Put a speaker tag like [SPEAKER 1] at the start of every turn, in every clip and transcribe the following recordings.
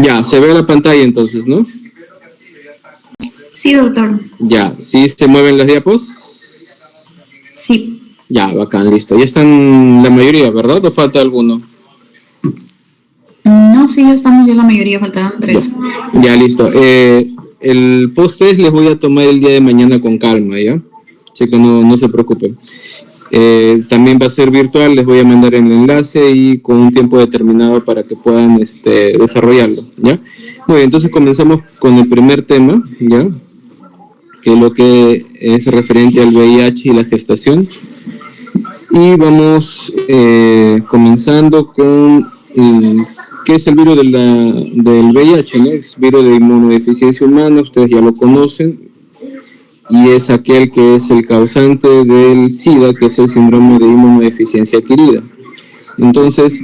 [SPEAKER 1] Ya, se ve la pantalla entonces, ¿no?
[SPEAKER 2] Sí, doctor.
[SPEAKER 1] Ya, ¿sí se mueven las diapos?
[SPEAKER 2] Sí.
[SPEAKER 1] Ya, bacán, listo. Ya están la mayoría, ¿verdad? ¿O falta alguno?
[SPEAKER 2] No, sí, ya estamos, ya la mayoría, faltarán 3.
[SPEAKER 1] Ya, listo. El post-test les voy a tomar el día de mañana con calma, ¿ya? Así que no se preocupen. También va a ser virtual, les voy a mandar el enlace y con un tiempo determinado para que puedan desarrollarlo, ¿ya? Muy bien, entonces comenzamos con el primer tema, ¿ya? Que es lo que es referente al VIH y la gestación. Y vamos comenzando con qué es el virus del VIH, ¿no? Es virus de inmunodeficiencia humana, ustedes ya lo conocen, y es aquel que es el causante del SIDA, que es el síndrome de inmunodeficiencia adquirida. Entonces,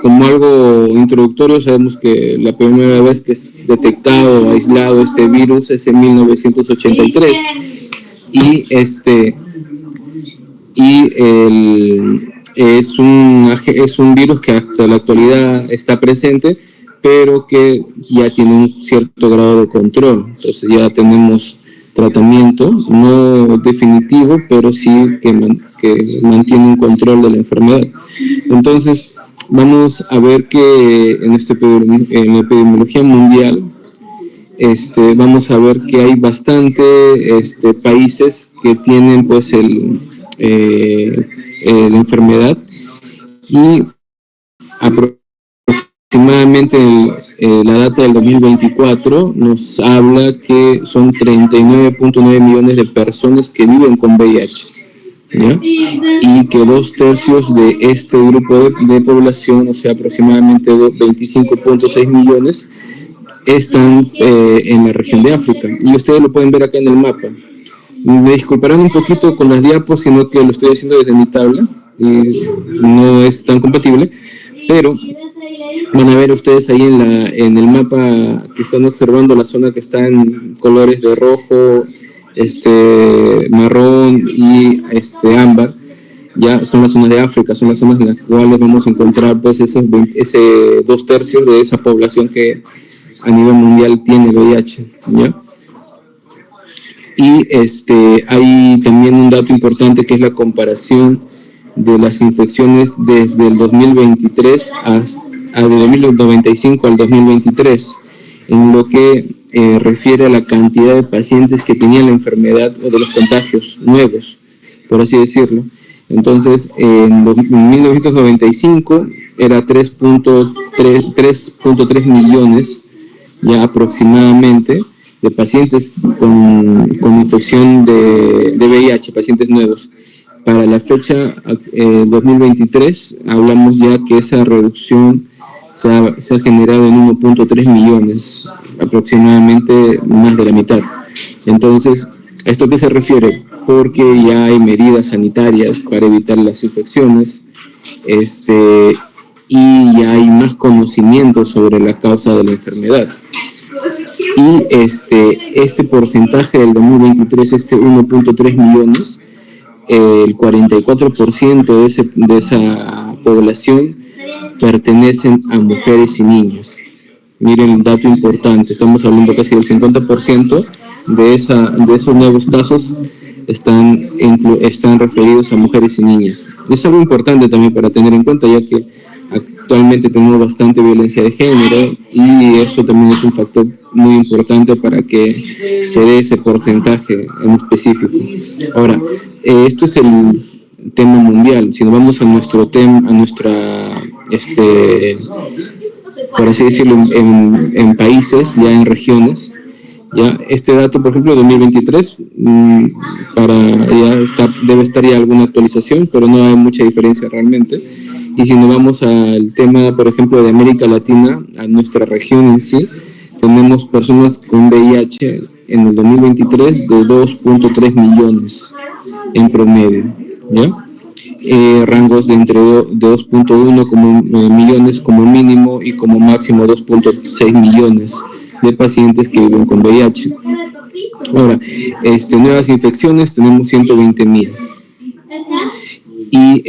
[SPEAKER 1] como algo introductorio, sabemos que la primera vez que es detectado, aislado este virus es en 1983, y es un virus que hasta la actualidad está presente, pero que ya tiene un cierto grado de control. Entonces ya tenemos tratamiento, no definitivo, pero sí que mantiene un control de la enfermedad. Entonces, vamos a ver que en la epidemiología mundial, vamos a ver que hay bastante países que tienen pues la enfermedad, y aproximadamente la data del 2024 nos habla que son 39.9 millones de personas que viven con VIH, ¿ya? Y que 2/3 de este grupo de población, o sea, aproximadamente 25.6 millones, están en la región de África. Y ustedes lo pueden ver acá en el mapa. Me disculparán un poquito con las diapos, sino que lo estoy haciendo desde mi tabla y no es tan compatible, pero van a ver ustedes ahí en el mapa que están observando la zona que está en colores de rojo, marrón y ámbar. Ya son las zonas de África, son las zonas en las cuales vamos a encontrar pues ese 2/3 de esa población que a nivel mundial tiene VIH, ¿ya? Y hay también un dato importante que es la comparación de las infecciones desde el 2023 del 1995 al 2023, en lo que refiere a la cantidad de pacientes que tenían la enfermedad o de los contagios nuevos, por así decirlo. Entonces, en 1995 era 3.3 millones ya aproximadamente de pacientes con infección de VIH, pacientes nuevos. Para la fecha 2023, hablamos ya que esa reducción se ha generado en 1.3 millones, aproximadamente más de la mitad. Entonces, ¿a esto qué se refiere? Porque ya hay medidas sanitarias para evitar las infecciones, y ya hay más conocimiento sobre la causa de la enfermedad. Y este porcentaje del 2023, 1.3 millones, el 44% de esa población pertenecen a mujeres y niños. Miren el dato importante, estamos hablando casi del 50% de esos nuevos casos están referidos a mujeres y niñas. Es algo importante también para tener en cuenta, ya que actualmente tenemos bastante violencia de género y eso también es un factor muy importante para que se dé ese porcentaje en específico. Ahora, esto es el tema mundial. Si nos vamos a nuestro tema, a nuestra, por así decirlo, en países, ya en regiones, ya este dato, por ejemplo, 2023, debe estar ya alguna actualización, pero no hay mucha diferencia realmente. Y si nos vamos al tema, por ejemplo, de América Latina, a nuestra región en sí, tenemos personas con VIH en el 2023 de 2.3 millones en promedio, ¿ya? Rangos de entre 2.1 millones como mínimo y como máximo 2.6 millones de pacientes que viven con VIH. Ahora, nuevas infecciones tenemos 120,000. Y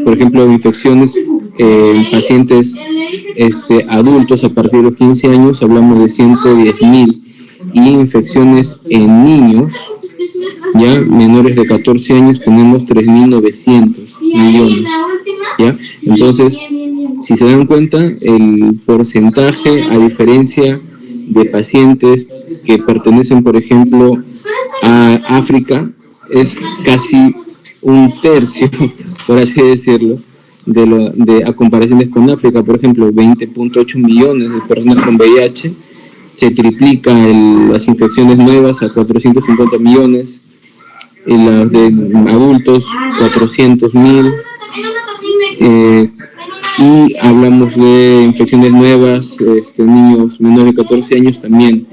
[SPEAKER 1] por ejemplo, infecciones en pacientes adultos a partir de los 15 años hablamos de 110.000, y infecciones en niños ya menores de 14 años tenemos 3.900 millones, ¿ya? Entonces, si se dan cuenta, el porcentaje, a diferencia de pacientes que pertenecen, por ejemplo, a África, es casi un tercio, por así decirlo, a comparaciones con África. Por ejemplo, 20.8 millones de personas con VIH, se triplica las infecciones nuevas a 450 millones, y las de adultos 400.000, y hablamos de infecciones nuevas, niños menores de 14 años también,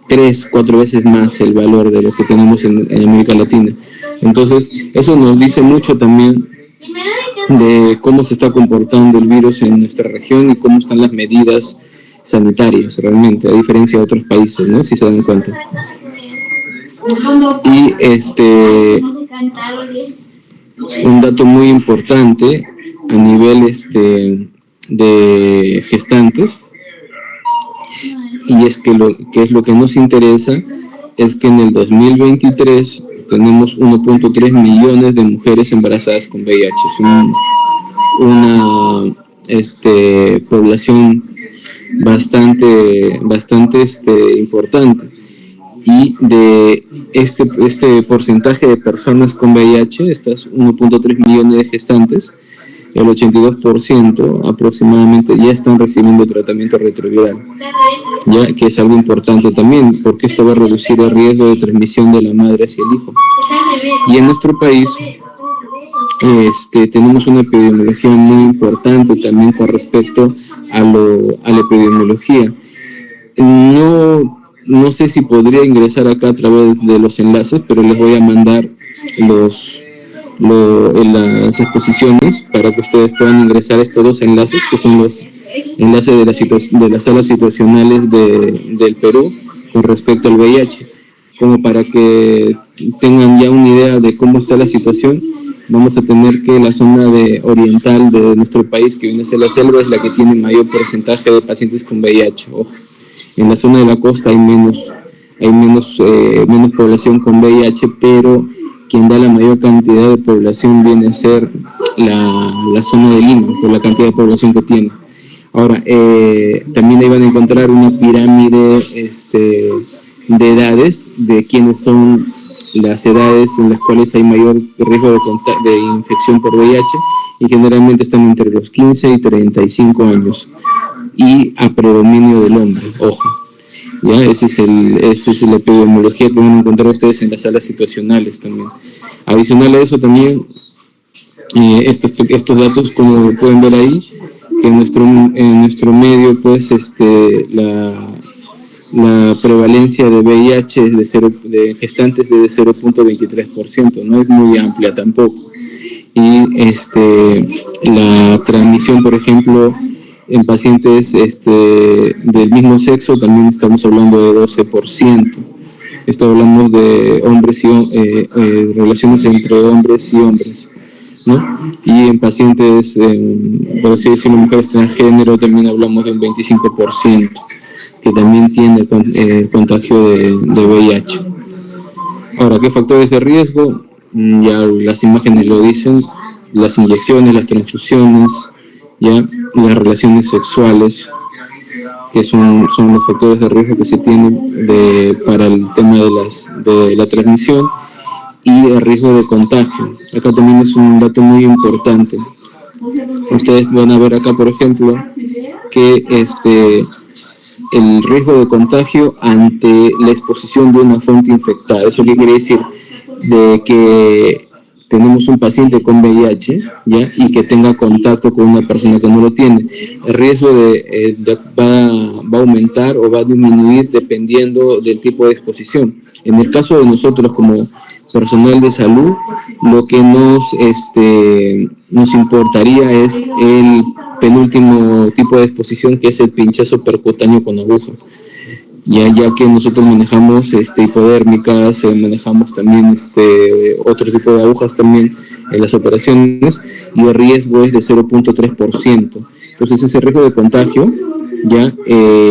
[SPEAKER 1] 3-4 veces más el valor de lo que tenemos en América Latina. Entonces, eso nos dice mucho también de cómo se está comportando el virus en nuestra región y cómo están las medidas sanitarias realmente, a diferencia de otros países, ¿no? Si se dan cuenta. Y un dato muy importante a nivel de gestantes, y es que lo que nos interesa es que en el 2023 tenemos 1.3 millones de mujeres embarazadas con VIH. Es una población bastante importante, y de este porcentaje de personas con VIH, estas 1.3 millones de gestantes, el 82% aproximadamente ya están recibiendo tratamiento retroviral, ya que es algo importante también, porque esto va a reducir el riesgo de transmisión de la madre hacia el hijo. Y en nuestro país tenemos una epidemiología muy importante también con respecto a la epidemiología. No sé si podría ingresar acá a través de los enlaces, pero les voy a mandar las exposiciones para que ustedes puedan ingresar a estos dos enlaces, que son los enlaces de las salas situacionales del Perú con respecto al VIH, como para que tengan ya una idea de cómo está la situación. Vamos a tener que la zona oriental de nuestro país, que viene a ser la selva, es la que tiene mayor porcentaje de pacientes con VIH. Ojo. En la zona de la costa hay menos población con VIH, pero quien da la mayor cantidad de población viene a ser la zona de Lima, por la cantidad de población que tiene. Ahora, también ahí van a encontrar una pirámide de edades, de quiénes son las edades en las cuales hay mayor riesgo de infección por VIH, y generalmente están entre los 15 y 35 años, y a predominio del hombre, ojo. ¿Ya? Esa es la epidemiología que van a encontrar ustedes en las salas situacionales también. Adicional a eso también, estos datos, como pueden ver ahí, que en nuestro medio, pues, la prevalencia de VIH es de gestantes de 0.23%, no es muy amplia tampoco. Y la transmisión, por ejemplo, en pacientes del mismo sexo también estamos hablando de 12%. Estamos hablando de hombres y relaciones entre hombres y hombres, ¿no? Y en pacientes, por así decirlo, mujeres transgénero, también hablamos de un 25%, que también tiene el contagio de VIH. Ahora, ¿qué factores de riesgo? Ya las imágenes lo dicen: las inyecciones, las transfusiones, ya las relaciones sexuales, que son los factores de riesgo que se tienen para el tema de la transmisión, y el riesgo de contagio. Acá también es un dato muy importante. Ustedes van a ver acá, por ejemplo, que el riesgo de contagio ante la exposición de una fuente infectada. ¿Eso qué quiere decir? De que tenemos un paciente con VIH, ¿ya? Y que tenga contacto con una persona que no lo tiene. El riesgo va a aumentar o va a disminuir dependiendo del tipo de exposición. En el caso de nosotros como personal de salud, lo que nos importaría es el penúltimo tipo de exposición, que es el pinchazo percutáneo con aguja. ya que nosotros manejamos hipodérmicas, manejamos también otro tipo de agujas también en las operaciones, y el riesgo es de 0.3%. Entonces ese riesgo de contagio ya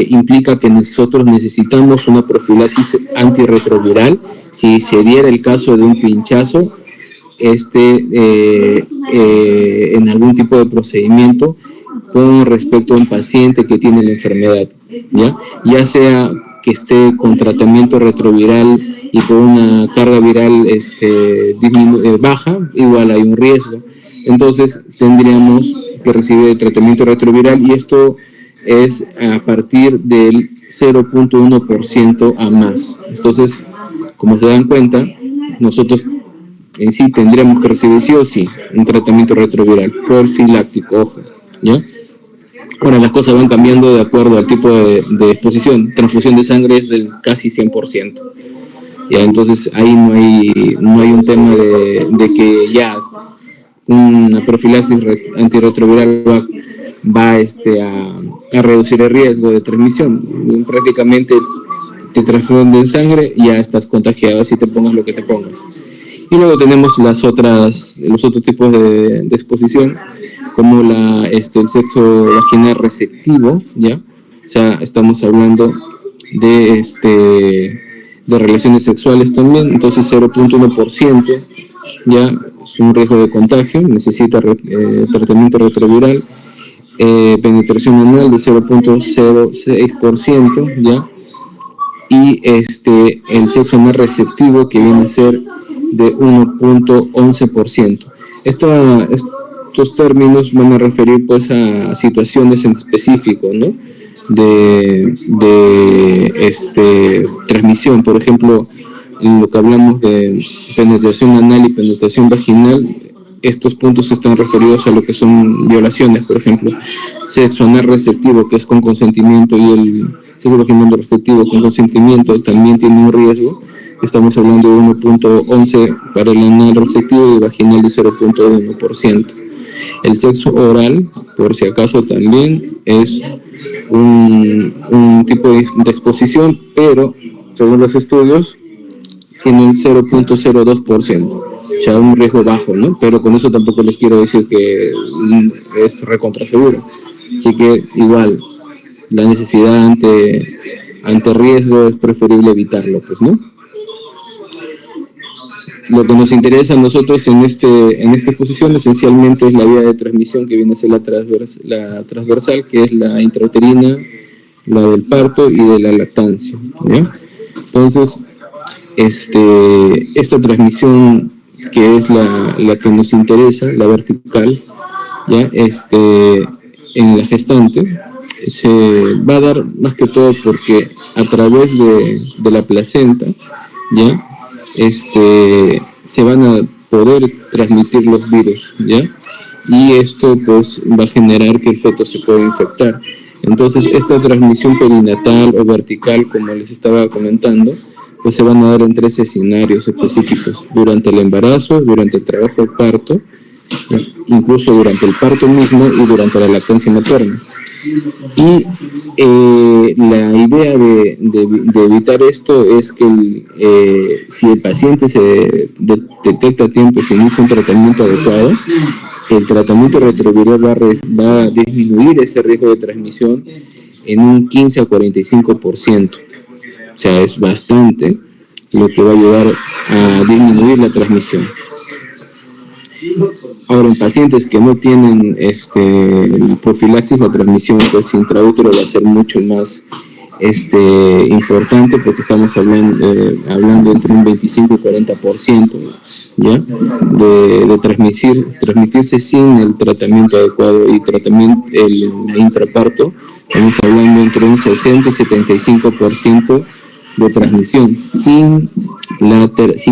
[SPEAKER 1] implica que nosotros necesitamos una profilaxis antirretroviral si se diera el caso de un pinchazo en algún tipo de procedimiento con respecto a un paciente que tiene la enfermedad, ya sea que esté con tratamiento retroviral y con una carga viral baja, igual hay un riesgo. Entonces tendríamos que recibir el tratamiento retroviral, y esto es a partir del 0.1% a más. Entonces, como se dan cuenta, nosotros en sí tendríamos que recibir sí o sí un tratamiento retroviral profiláctico, ojo, ¿ya? Ahora las cosas van cambiando de acuerdo al tipo de exposición. Transfusión de sangre es del casi 100%. Ya, entonces ahí no hay un tema de que ya una profilaxis antirretroviral va a reducir el riesgo de transmisión. Prácticamente te transfunden sangre y ya estás contagiado si te pongas lo que te pongas. Y luego tenemos los otros tipos de exposición, como el sexo vaginal receptivo, ¿ya? O sea, estamos hablando de relaciones sexuales también, entonces 0.1%, ya es un riesgo de contagio, necesita tratamiento retroviral, penetración anual de 0.06%, ya, y el sexo más receptivo, que viene a ser de 1.11%. Estos términos van a referir pues a situaciones en específico, ¿no? de transmisión. Por ejemplo, en lo que hablamos de penetración anal y penetración vaginal, estos puntos están referidos a lo que son violaciones. Por ejemplo, sexo anal receptivo, que es con consentimiento, y el sexo vaginal receptivo con consentimiento también tiene un riesgo. Estamos hablando de 1.11 para el anal receptivo y vaginal de 0.1%. El sexo oral, por si acaso, también es un tipo de exposición, pero según los estudios tienen 0.02%, o sea, un riesgo bajo, ¿no? Pero con eso tampoco les quiero decir que es recontra seguro. Así que igual, la necesidad ante riesgo es preferible evitarlo, pues, ¿no? Lo que nos interesa a nosotros en esta exposición esencialmente es la vía de transmisión, que viene a ser la transversal, que es la intrauterina, la del parto y de la lactancia, ¿ya? Entonces, esta transmisión, que es la que nos interesa, la vertical, ¿ya? En la gestante, se va a dar más que todo porque a través de la placenta, ¿ya? Se van a poder transmitir los virus, ¿ya? Y esto pues va a generar que el feto se pueda infectar. Entonces esta transmisión perinatal o vertical, como les estaba comentando, pues se van a dar en 3 escenarios específicos: durante el embarazo, durante el trabajo de parto, incluso durante el parto mismo y durante la lactancia materna. Y la idea de evitar esto es que si el paciente se detecta a tiempo y se inicia un tratamiento adecuado, el tratamiento retroviral va a disminuir ese riesgo de transmisión en un 15 a 45%. O sea, es bastante, lo que va a ayudar a disminuir la transmisión. Ahora, en pacientes que no tienen profilaxis, la transmisión pues intraútero va a ser mucho más importante, porque estamos hablando entre un 25 y 40%, ¿ya? De transmitirse sin el tratamiento adecuado y el intraparto. Estamos hablando entre un 60 y 75% de transmisión sin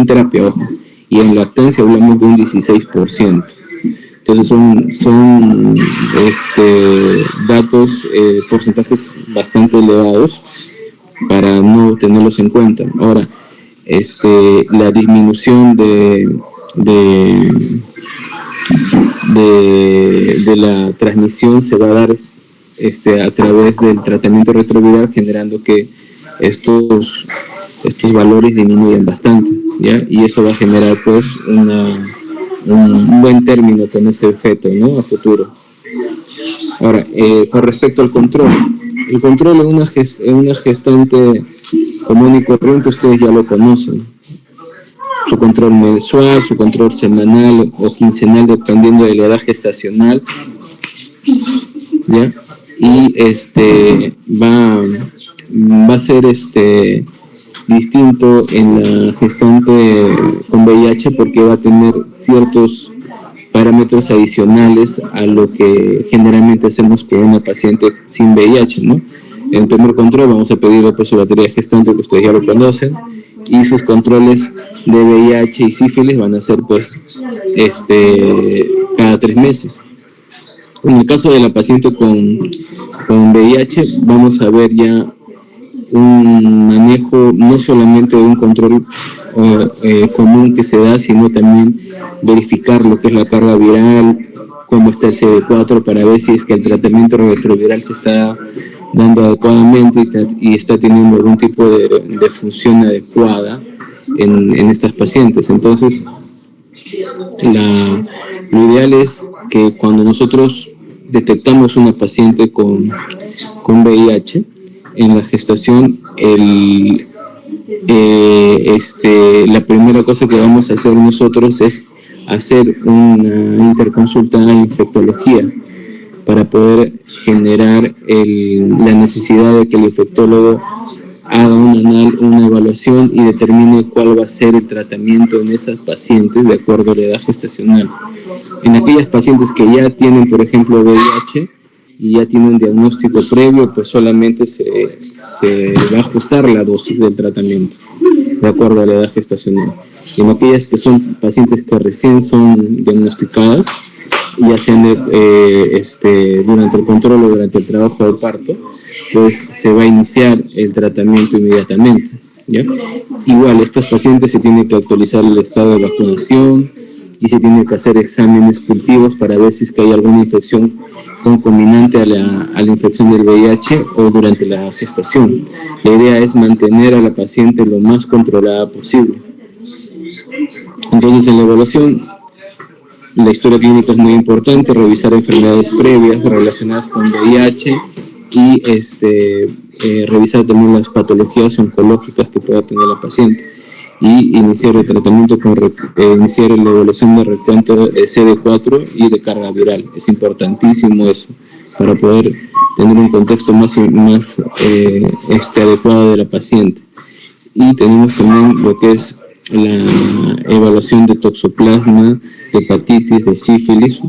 [SPEAKER 1] terapia, ojo. Y en lactancia hablamos de un 16%. Entonces son datos, porcentajes bastante elevados para no tenerlos en cuenta. Ahora, la disminución de la transmisión se va a dar a través del tratamiento retroviral, generando que estos valores disminuyen bastante, ¿ya? Y eso va a generar pues un buen término con ese feto, ¿no? A futuro. Ahora, con respecto al control, el control en una gestante común y corriente ustedes ya lo conocen. Su control mensual, su control semanal o quincenal, dependiendo de la edad gestacional, ¿ya? Y va a ser distinto en la gestante con VIH porque va a tener ciertos parámetros adicionales a lo que generalmente hacemos con una paciente sin VIH, ¿no? En el primer control vamos a pedirle pues su batería gestante, que ustedes ya lo conocen, y sus controles de VIH y sífilis van a ser pues cada 3 meses. En el caso de la paciente con VIH vamos a ver ya un manejo no solamente de un control común que se da, sino también verificar lo que es la carga viral, cómo está el CD4 para ver si es que el tratamiento retroviral se está dando adecuadamente y está teniendo algún tipo de función adecuada en estas pacientes. Entonces, lo ideal es que cuando nosotros detectamos una paciente con VIH, en la gestación, la primera cosa que vamos a hacer nosotros es hacer una interconsulta en infectología para poder generar la necesidad de que el infectólogo haga una evaluación y determine cuál va a ser el tratamiento en esas pacientes de acuerdo a la edad gestacional. En aquellas pacientes que ya tienen, por ejemplo, VIH y ya tienen un diagnóstico previo, pues solamente se va a ajustar la dosis del tratamiento de acuerdo a la edad gestacional. Y en aquellas que son pacientes que recién son diagnosticadas, ya sean durante el control o durante el trabajo del parto, pues se va a iniciar el tratamiento inmediatamente, ¿ya? Igual, estas pacientes se tienen que actualizar el estado de vacunación y se tienen que hacer exámenes cultivos para ver si es que hay alguna infección concominante a la infección del VIH o durante la gestación. La idea es mantener a la paciente lo más controlada posible. Entonces, en la evaluación, la historia clínica es muy importante, revisar enfermedades previas relacionadas con VIH y revisar también las patologías oncológicas que pueda tener la paciente y iniciar el tratamiento iniciar la evaluación de recuento de CD4 y de carga viral. Es importantísimo eso para poder tener un contexto más adecuado de la paciente. Y tenemos también lo que es la evaluación de toxoplasma, de hepatitis, de sífilis,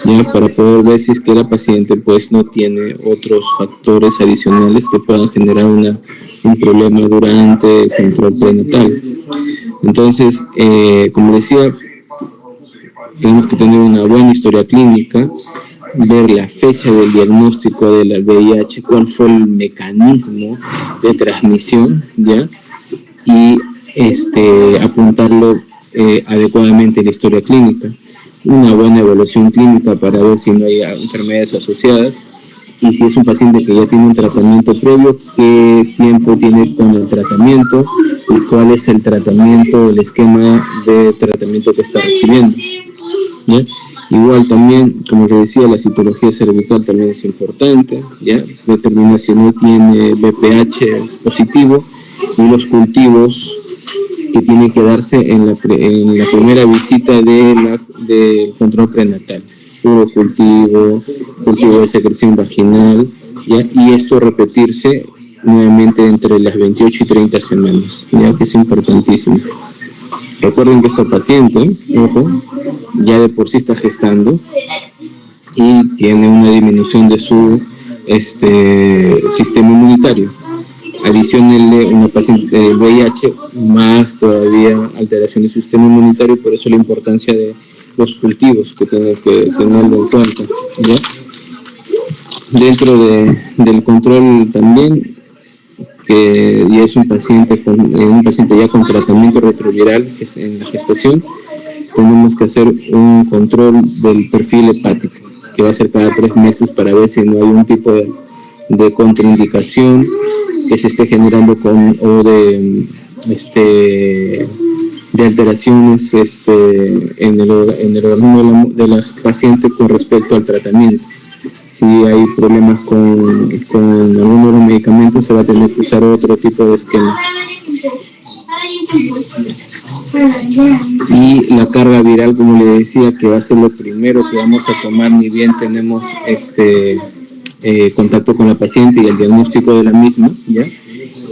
[SPEAKER 1] ya para poder ver si es que la paciente pues no tiene otros factores adicionales que puedan generar un problema durante el control prenatal. Entonces, como decía, tenemos que tener una buena historia clínica, ver la fecha del diagnóstico del VIH, cuál fue el mecanismo de transmisión, ¿ya? Y apuntarlo adecuadamente en la historia clínica. Una buena evaluación clínica para ver si no hay enfermedades asociadas y si es un paciente que ya tiene un tratamiento previo, qué tiempo tiene con el tratamiento y cuál es el tratamiento, el esquema de tratamiento que está recibiendo, ¿ya? Igual también, como les decía, la citología cervical también es importante, ¿ya? Determinar si no tiene BPH positivo y los cultivos que tienen que darse en la primera visita del control prenatal. Puro cultivo de secreción vaginal, ¿ya? Y esto repetirse nuevamente entre las 28 y 30 semanas, ya que es importantísimo. Recuerden que esta paciente, ojo, ya de por sí está gestando y tiene una disminución de su sistema inmunitario. Adicionalmente, una paciente de VIH, más todavía alteración del sistema inmunitario, por eso la importancia de los cultivos que tienen que tenerlo en cuenta, ¿ya? Dentro del control también, que ya es un paciente ya con tratamiento retroviral en la gestación, tenemos que hacer un control del perfil hepático, que va a ser cada 3 meses para ver si no hay un tipo de de contraindicación que se esté generando o de alteraciones en el organismo de la paciente con respecto al tratamiento. Si hay problemas con alguno de los medicamentos, se va a tener que usar otro tipo de esquema. Y la carga viral, como le decía, que va a ser lo primero que vamos a tomar, ni bien tenemos contacto con la paciente y el diagnóstico de la misma, ¿ya?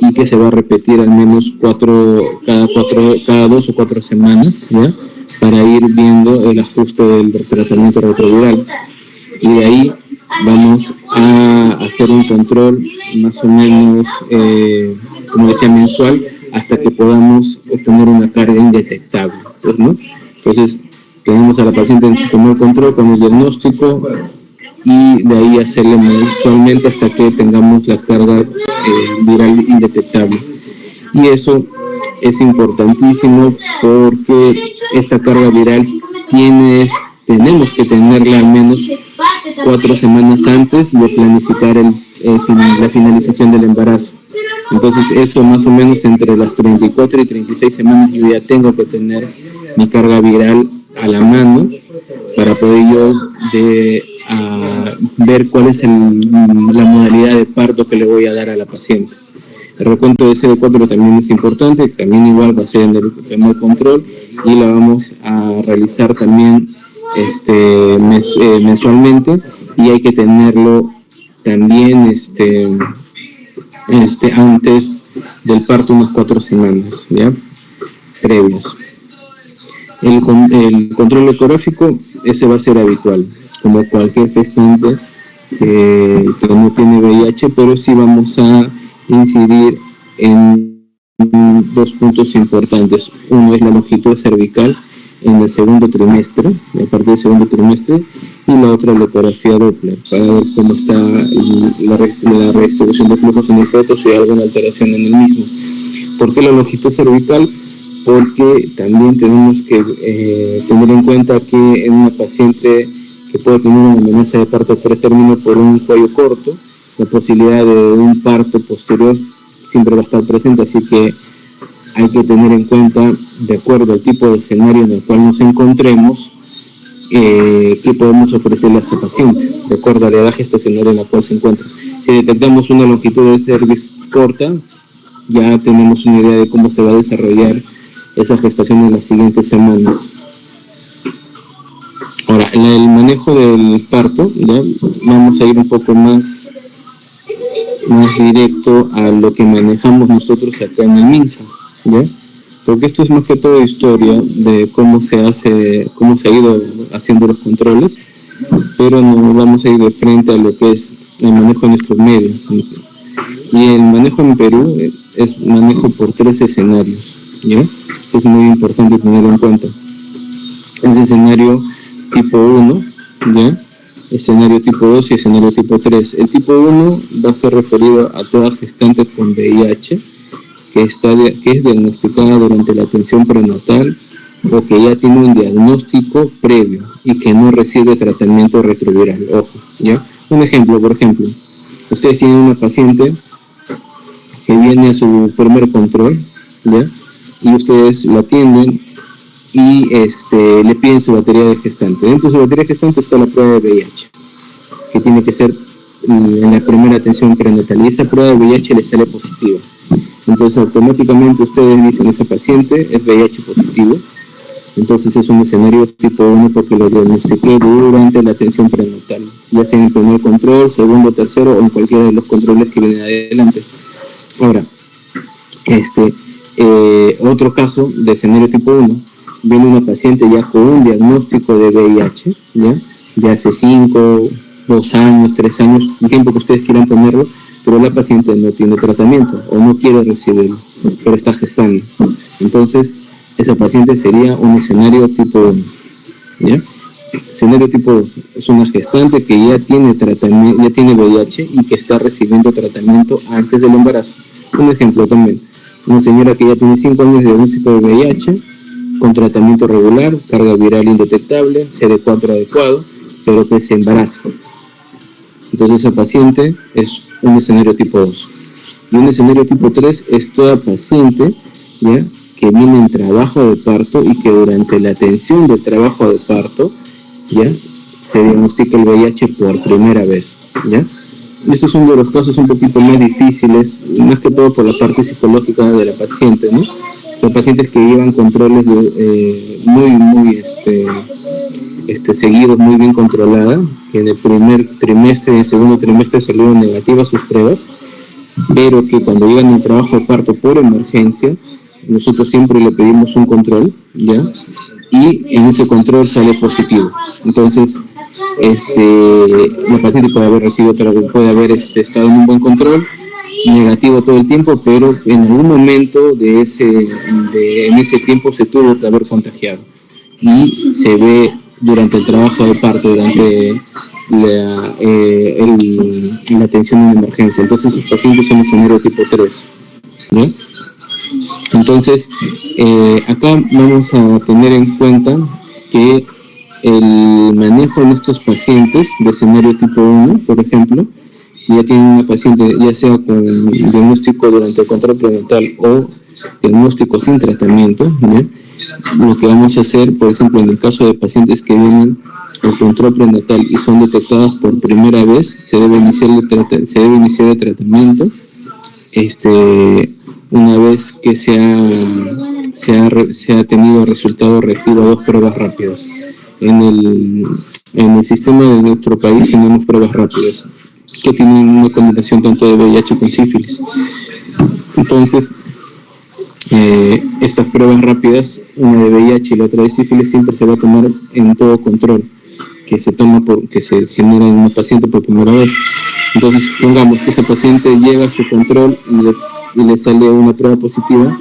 [SPEAKER 1] Y que se va a repetir al menos cada 2 o 4 semanas, ¿ya? Para ir viendo el ajuste del tratamiento retroviral. Y de ahí vamos a hacer un control más o menos, como decía, mensual, hasta que podamos obtener una carga indetectable, pues, ¿no? Entonces, tenemos a la paciente tomar control con el diagnóstico y de ahí hacerle mensualmente hasta que tengamos la carga viral indetectable. Y eso es importantísimo porque esta carga viral tenemos que tenerla al menos 4 semanas antes de planificar la finalización del embarazo. Entonces eso más o menos entre las 34 y 36 semanas yo ya tengo que tener mi carga viral a la mano para poder yo ver cuál es la modalidad de parto que le voy a dar a la paciente. El recuento de CD4 también es importante, también igual va a ser en el primer control y la vamos a realizar también mensualmente y hay que tenerlo también antes del parto unas 4 semanas, ¿ya? Previas. El control ecográfico, ese va a ser habitual, como cualquier gestante que no tiene VIH, pero sí vamos a incidir en 2 puntos importantes. Uno es la longitud cervical en el segundo trimestre, a partir del segundo trimestre, y la otra la ecografía Doppler, para ver cómo está la redistribución de flujos en el feto, si hay alguna alteración en el mismo. ¿Por qué la longitud cervical? Porque también tenemos que tener en cuenta que en una paciente que puede tener una amenaza de parto pretérmino por un cuello corto, la posibilidad de un parto posterior siempre va a estar presente, así que hay que tener en cuenta, de acuerdo al tipo de escenario en el cual nos encontremos, qué podemos ofrecerle a esta paciente, de acuerdo a la edad gestacional en la cual se encuentra. Si detectamos una longitud de cervix corta, ya tenemos una idea de cómo se va a desarrollar esa gestación en las siguientes semanas. Ahora, en el manejo del parto, ¿ya? Vamos a ir un poco más directo a lo que manejamos nosotros acá en el MINSA, ¿ya? Porque esto es más que todo historia de cómo se ha ido haciendo los controles, pero no vamos a ir de frente a lo que es el manejo de nuestros medios. Y el manejo en Perú es manejo por 3 escenarios, ¿ya? Es muy importante tenerlo en cuenta. Es escenario tipo 1, ¿ya? Escenario tipo 2 y escenario tipo 3. El tipo 1 va a ser referido a toda gestante con VIH que es diagnosticada durante la atención prenatal o que ya tiene un diagnóstico previo y que no recibe tratamiento retroviral. Ojo, ¿ya? Un ejemplo, por ejemplo, ustedes tienen una paciente que viene a su primer control, ¿ya? Y ustedes lo atienden y le piden su batería de gestante. Dentro de su batería de gestante está la prueba de VIH, que tiene que ser en la primera atención prenatal, y esa prueba de VIH le sale positiva. Entonces automáticamente ustedes dicen, esa paciente es VIH positivo, entonces es un escenario tipo 1 porque lo diagnostiqué durante la atención prenatal, ya sea en el primer control, segundo, tercero o en cualquiera de los controles que vienen adelante. Ahora, otro caso de escenario tipo 1, viene una paciente ya con un diagnóstico de VIH, ya hace 5, 2 años, 3 años, el tiempo que ustedes quieran ponerlo, pero la paciente no tiene tratamiento o no quiere recibirlo, pero está gestando. Entonces, esa paciente sería un escenario tipo 1, ¿ya? Escenario tipo 2 es una gestante que ya tiene tratamiento, ya tiene VIH y que está recibiendo tratamiento antes del embarazo. Un ejemplo también, una señora que ya tiene 5 años de diagnóstico de VIH, con tratamiento regular, carga viral indetectable, CD4 adecuado, pero que se embaraza. Entonces esa paciente es un escenario tipo 2. Y un escenario tipo 3 es toda paciente, ¿ya?, que viene en trabajo de parto y que durante la atención del trabajo de parto, ¿ya?, se diagnostica el VIH por primera vez, ¿ya? Este es uno de los casos un poquito más difíciles, más que todo por la parte psicológica de la paciente, ¿no? Son pacientes que llevan controles muy seguidos, muy bien controladas, que en el primer trimestre y en el segundo trimestre salieron negativas sus pruebas, pero que cuando llegan al trabajo de parto por emergencia, nosotros siempre le pedimos un control, ¿ya? Y en ese control sale positivo. Entonces, la paciente puede haber estado en un buen control, negativo todo el tiempo, pero en algún momento en ese tiempo se tuvo que haber contagiado. Y se ve durante el trabajo de parto, durante la atención en emergencia. Entonces, esos pacientes son escenario tipo 3, ¿no? Entonces, acá vamos a tener en cuenta que el manejo de estos pacientes de escenario tipo 1, por ejemplo, ya tienen una paciente, ya sea con diagnóstico durante el control prenatal o diagnóstico sin tratamiento, ¿ya? Lo que vamos a hacer, por ejemplo, en el caso de pacientes que vienen al control prenatal y son detectados por primera vez, se debe iniciar el tratamiento una vez que se ha tenido resultado reactivo a 2 pruebas rápidas. En el sistema de nuestro país tenemos pruebas rápidas que tienen una combinación tanto de VIH con sífilis. Entonces, estas pruebas rápidas, una de VIH y la otra de sífilis, siempre se va a tomar en todo control que se toma que se genera en una paciente por primera vez. Entonces, pongamos que esa paciente llega a su control y le sale una prueba positiva,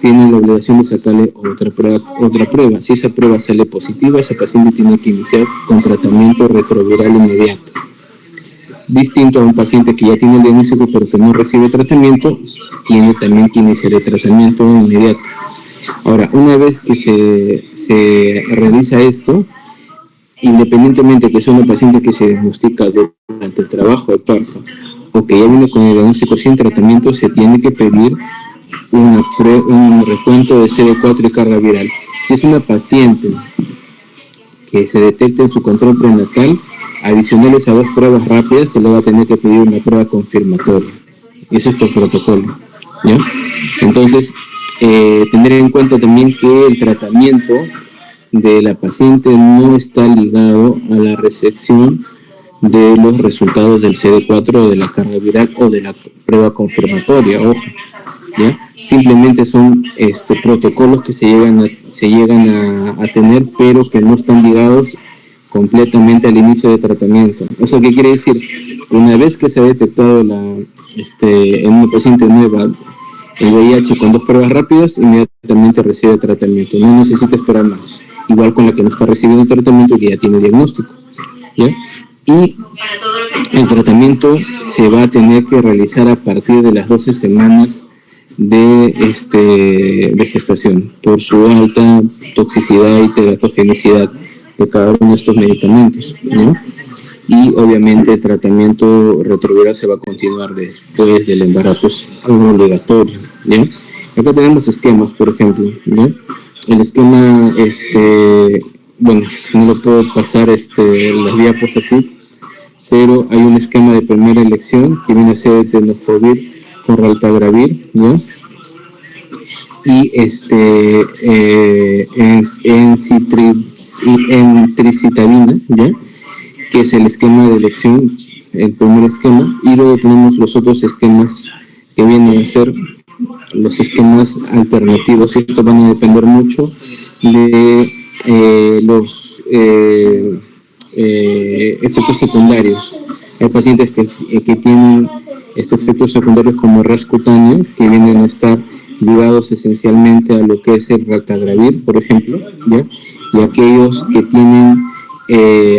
[SPEAKER 1] tiene la obligación de sacarle otra prueba. Si esa prueba sale positiva, esa paciente tiene que iniciar con tratamiento retroviral inmediato. Distinto a un paciente que ya tiene el diagnóstico pero que no recibe tratamiento, tiene también que iniciar el tratamiento inmediato. Ahora, una vez que se realiza esto, independientemente que sea una paciente que se diagnostica durante el trabajo de parto o que ya viene con el diagnóstico sin tratamiento, se tiene que pedir un recuento de CD4 y carga viral. Si es una paciente que se detecta en su control prenatal, adicionales a 2 pruebas rápidas, se le va a tener que pedir una prueba confirmatoria. Y eso es por protocolo, ¿ya? Entonces, tener en cuenta también que el tratamiento de la paciente no está ligado a la recepción de los resultados del CD4 o de la carga viral o de la prueba confirmatoria, ojo, ¿ya? Simplemente son protocolos que se llegan a tener, pero que no están ligados completamente al inicio de tratamiento. ¿Eso qué quiere decir? Una vez que se ha detectado en una paciente nueva el VIH con 2 pruebas rápidas, inmediatamente recibe tratamiento, no necesita esperar más. Igual con la que no está recibiendo tratamiento, que ya tiene diagnóstico, ¿ya? Y el tratamiento se va a tener que realizar a partir de las 12 semanas de gestación, por su alta toxicidad y teratogenicidad de cada uno de estos medicamentos, ¿no? Y obviamente el tratamiento retroviral se va a continuar después del embarazo, es algo obligatorio, ¿ya? Acá tenemos esquemas, por ejemplo, ¿no? El esquema, bueno, no lo puedo pasar las diapos así, pero hay un esquema de primera elección que viene a ser tenofovir con ralpagravir, ¿no? Y entricitabina, ¿ya? Que es el esquema de elección, el primer esquema, y luego tenemos los otros esquemas que vienen a ser los esquemas alternativos, y esto van a depender mucho de los efectos secundarios. Hay pacientes que tienen estos efectos secundarios como ras cutáneo, que vienen a estar ligados esencialmente a lo que es el ralpagravir, por ejemplo, ¿ya? Y aquellos que tienen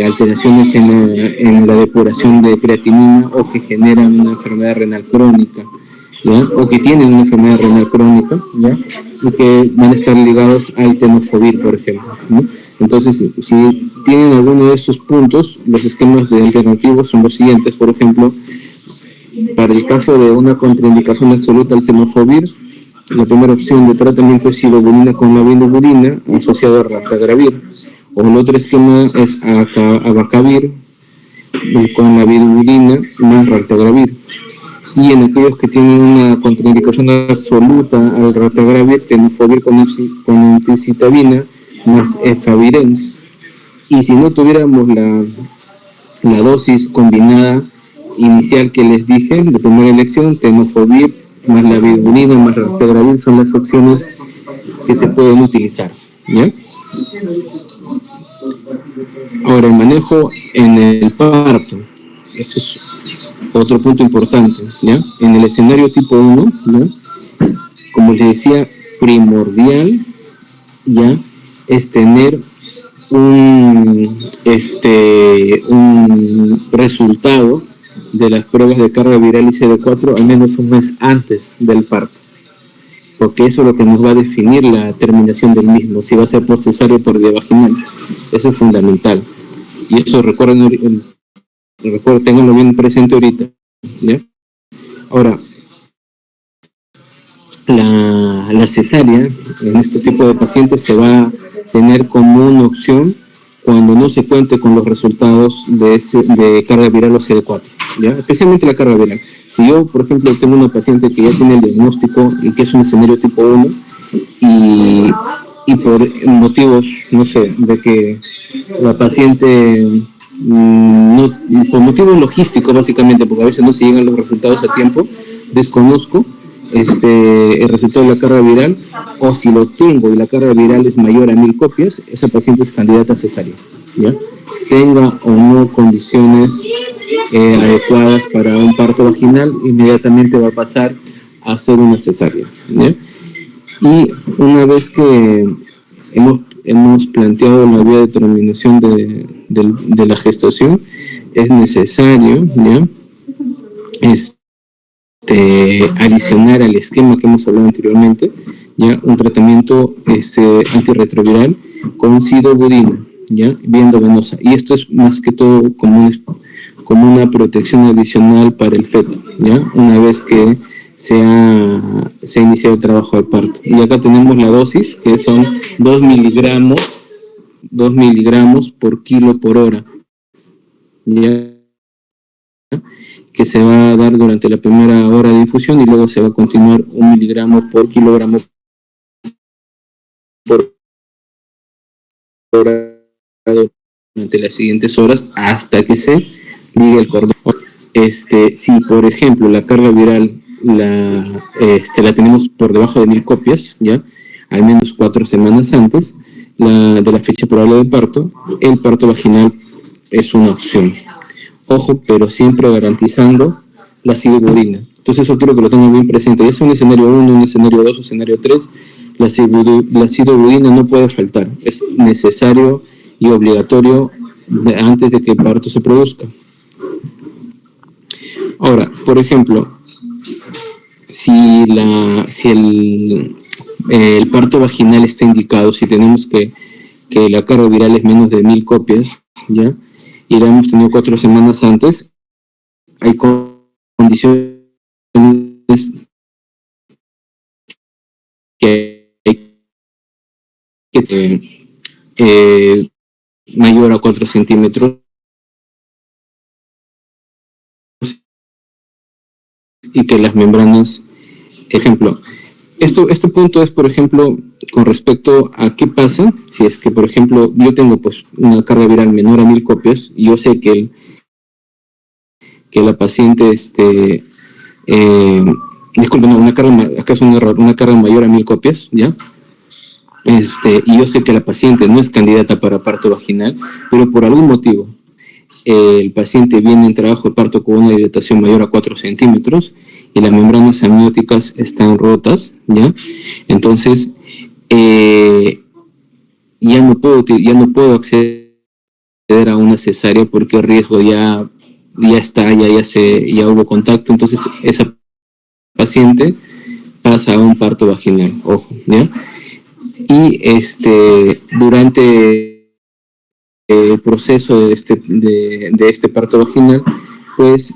[SPEAKER 1] alteraciones en la depuración de creatinina o que generan una enfermedad renal crónica, ¿ya? O que tienen una enfermedad renal crónica, ¿ya? Y que van a estar ligados al tenofovir, por ejemplo, ¿no? Entonces, si tienen alguno de esos puntos, los esquemas de alternativos son los siguientes. Por ejemplo, Para el caso de una contraindicación absoluta al tenofovir, la primera opción de tratamiento es silobulina con labenuburina asociado a raltegravir, o el otro esquema es abacavir con labenuburina más raltegravir. Y en aquellos que tienen una contraindicación absoluta al raltegravir, tenofovir con emtricitabina más efavirenz. Y si no tuviéramos la dosis combinada inicial que les dije, de primera elección, tenofovir más labenuburina más raltegravir son las opciones que se pueden utilizar, ¿ya? Ahora, el manejo en el parto, eso es otro punto importante, ¿ya? En el escenario tipo 1, ¿ya? Como les decía, primordial, ¿ya? Es tener un resultado de las pruebas de carga viral y CD4 al menos un mes antes del parto, porque eso es lo que nos va a definir la terminación del mismo, si va a ser por cesárea o por vía vaginal. Eso es fundamental. Y eso recuerden, tenganlo bien presente ahorita, ¿ya? Ahora, la cesárea en este tipo de pacientes se va a tener como una opción cuando no se cuente con los resultados de carga viral o CD4, ¿ya? Especialmente la carga viral. Si yo, por ejemplo, tengo una paciente que ya tiene el diagnóstico y que es un escenario tipo 1 y por motivos, no sé, de que la paciente, por motivos logísticos básicamente, porque a veces no se llegan los resultados a tiempo, desconozco el resultado de la carga viral, o si lo tengo y la carga viral es mayor a 1000 copias, esa paciente es candidata a cesárea, ¿ya? Tenga o no condiciones adecuadas para un parto vaginal, inmediatamente va a pasar a hacer una cesárea, ¿ya? Y una vez que hemos planteado la vía de terminación de la gestación, es necesario, ¿ya? Adicionar al esquema que hemos hablado anteriormente, ya un tratamiento antirretroviral con silobudina, ya vía venosa. Y esto es más que todo como una protección adicional para el feto, ya una vez que se ha iniciado el trabajo de parto. Y acá tenemos la dosis, que son 2 miligramos por kilo por hora, ya, que se va a dar durante la primera hora de infusión y luego se va a continuar 1 miligramo por kilogramo por hora durante las siguientes horas hasta que se ligue el cordón. Si por ejemplo la carga viral la tenemos por debajo de 1000 copias, ya al menos 4 semanas antes de la fecha probable del parto, el parto vaginal es una opción. Ojo, pero siempre garantizando la silobudina. Entonces eso quiero que lo tengan bien presente. Ya sea un escenario 1, un escenario 2, un escenario 3, la silobudina no puede faltar. Es necesario y obligatorio antes de que el parto se produzca. Ahora, por ejemplo, si el parto vaginal está indicado, si tenemos que la carga viral es menos de 1000 copias, ¿ya? Y la hemos tenido 4 semanas antes, hay condiciones que hay que mayor a 4 centímetros y que las membranas, ejemplo, este punto es, por ejemplo, con respecto a qué pasa si es que, por ejemplo, yo tengo pues una carga viral menor a 1000 copias y yo sé que la paciente, disculpe, no, acá es un error, una carga mayor a 1000 copias, ¿ya? Y yo sé que la paciente no es candidata para parto vaginal, pero por algún motivo el paciente viene en trabajo de parto con una dilatación mayor a 4 centímetros y las membranas amnióticas están rotas, ¿ya? Entonces, ya no puedo acceder a una cesárea porque el riesgo ya hubo contacto, entonces esa paciente pasa a un parto vaginal, ojo, ¿ya? Y durante el proceso de este parto vaginal, pues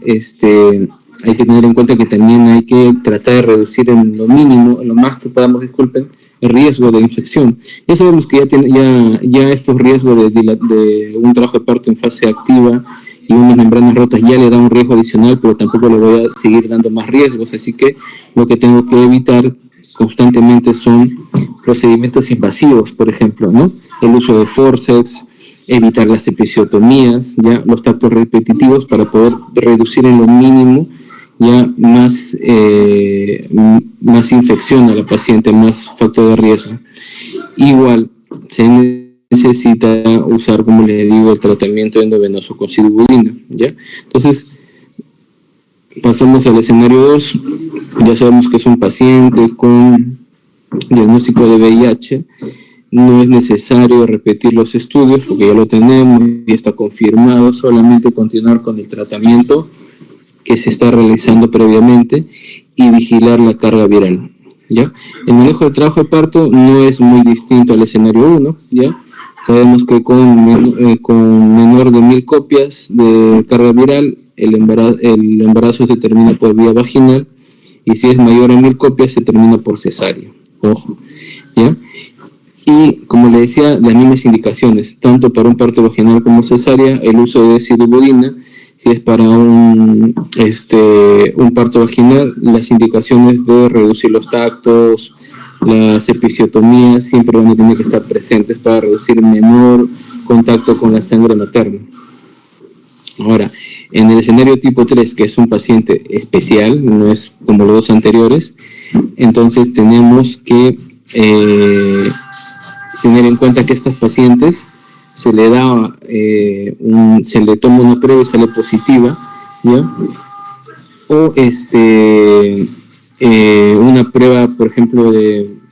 [SPEAKER 1] hay que tener en cuenta que también hay que tratar de reducir en lo mínimo, en lo más que podamos, disculpen, el riesgo de infección. Ya sabemos que ya estos riesgos de un trabajo de parto en fase activa y unas membranas rotas ya le da un riesgo adicional, pero tampoco le voy a seguir dando más riesgos, así que lo que tengo que evitar constantemente son procedimientos invasivos, por ejemplo, ¿no? El uso de forceps, evitar las episiotomías, ya los tactos repetitivos para poder reducir en lo mínimo ya más infección a la paciente, más factor de riesgo. Igual, se necesita usar, como les digo, el tratamiento endovenoso con sidibudina, ¿ya? Entonces, pasamos al escenario 2. Ya sabemos que es un paciente con diagnóstico de VIH. No es necesario repetir los estudios porque ya lo tenemos y está confirmado, solamente continuar con el tratamiento que se está realizando previamente y vigilar la carga viral, ¿ya? El manejo del trabajo de parto no es muy distinto al escenario 1, ¿ya? Sabemos que con menor de 1000 copias de carga viral, el embarazo se termina por vía vaginal, y si es mayor a 1000 copias, se termina por cesárea. Ojo, ¿ya? Y, como le decía, las mismas indicaciones, tanto para un parto vaginal como cesárea, el uso de sidibudina. Si es para un parto vaginal, las indicaciones de reducir los tactos, las episiotomías, siempre van a tener que estar presentes para reducir menor contacto con la sangre materna. Ahora, en el escenario tipo 3, que es un paciente especial, no es como los dos anteriores, entonces tenemos que tener en cuenta que estas pacientes se le toma una prueba y sale positiva, ¿ya? O una prueba, por ejemplo,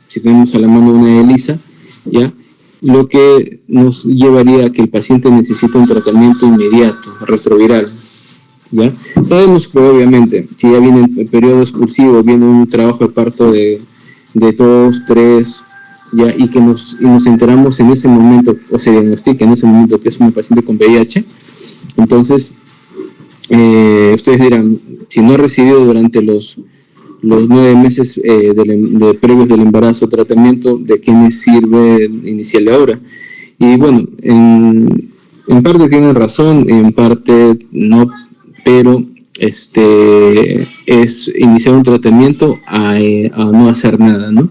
[SPEAKER 1] si tenemos a la mano una ELISA, ¿ya? Lo que nos llevaría a que el paciente necesita un tratamiento inmediato, retroviral, ¿ya? Sabemos que obviamente, si ya viene el periodo expulsivo, viene un trabajo de parto de 2, 3, ya, y nos enteramos en ese momento, o se diagnostica en ese momento que es una paciente con VIH, entonces ustedes dirán, si no ha recibido durante los 9 meses de previos del embarazo tratamiento, ¿de qué me sirve iniciarle ahora? Y bueno, en parte tienen razón, en parte no, pero es iniciar un tratamiento a no hacer nada, ¿no?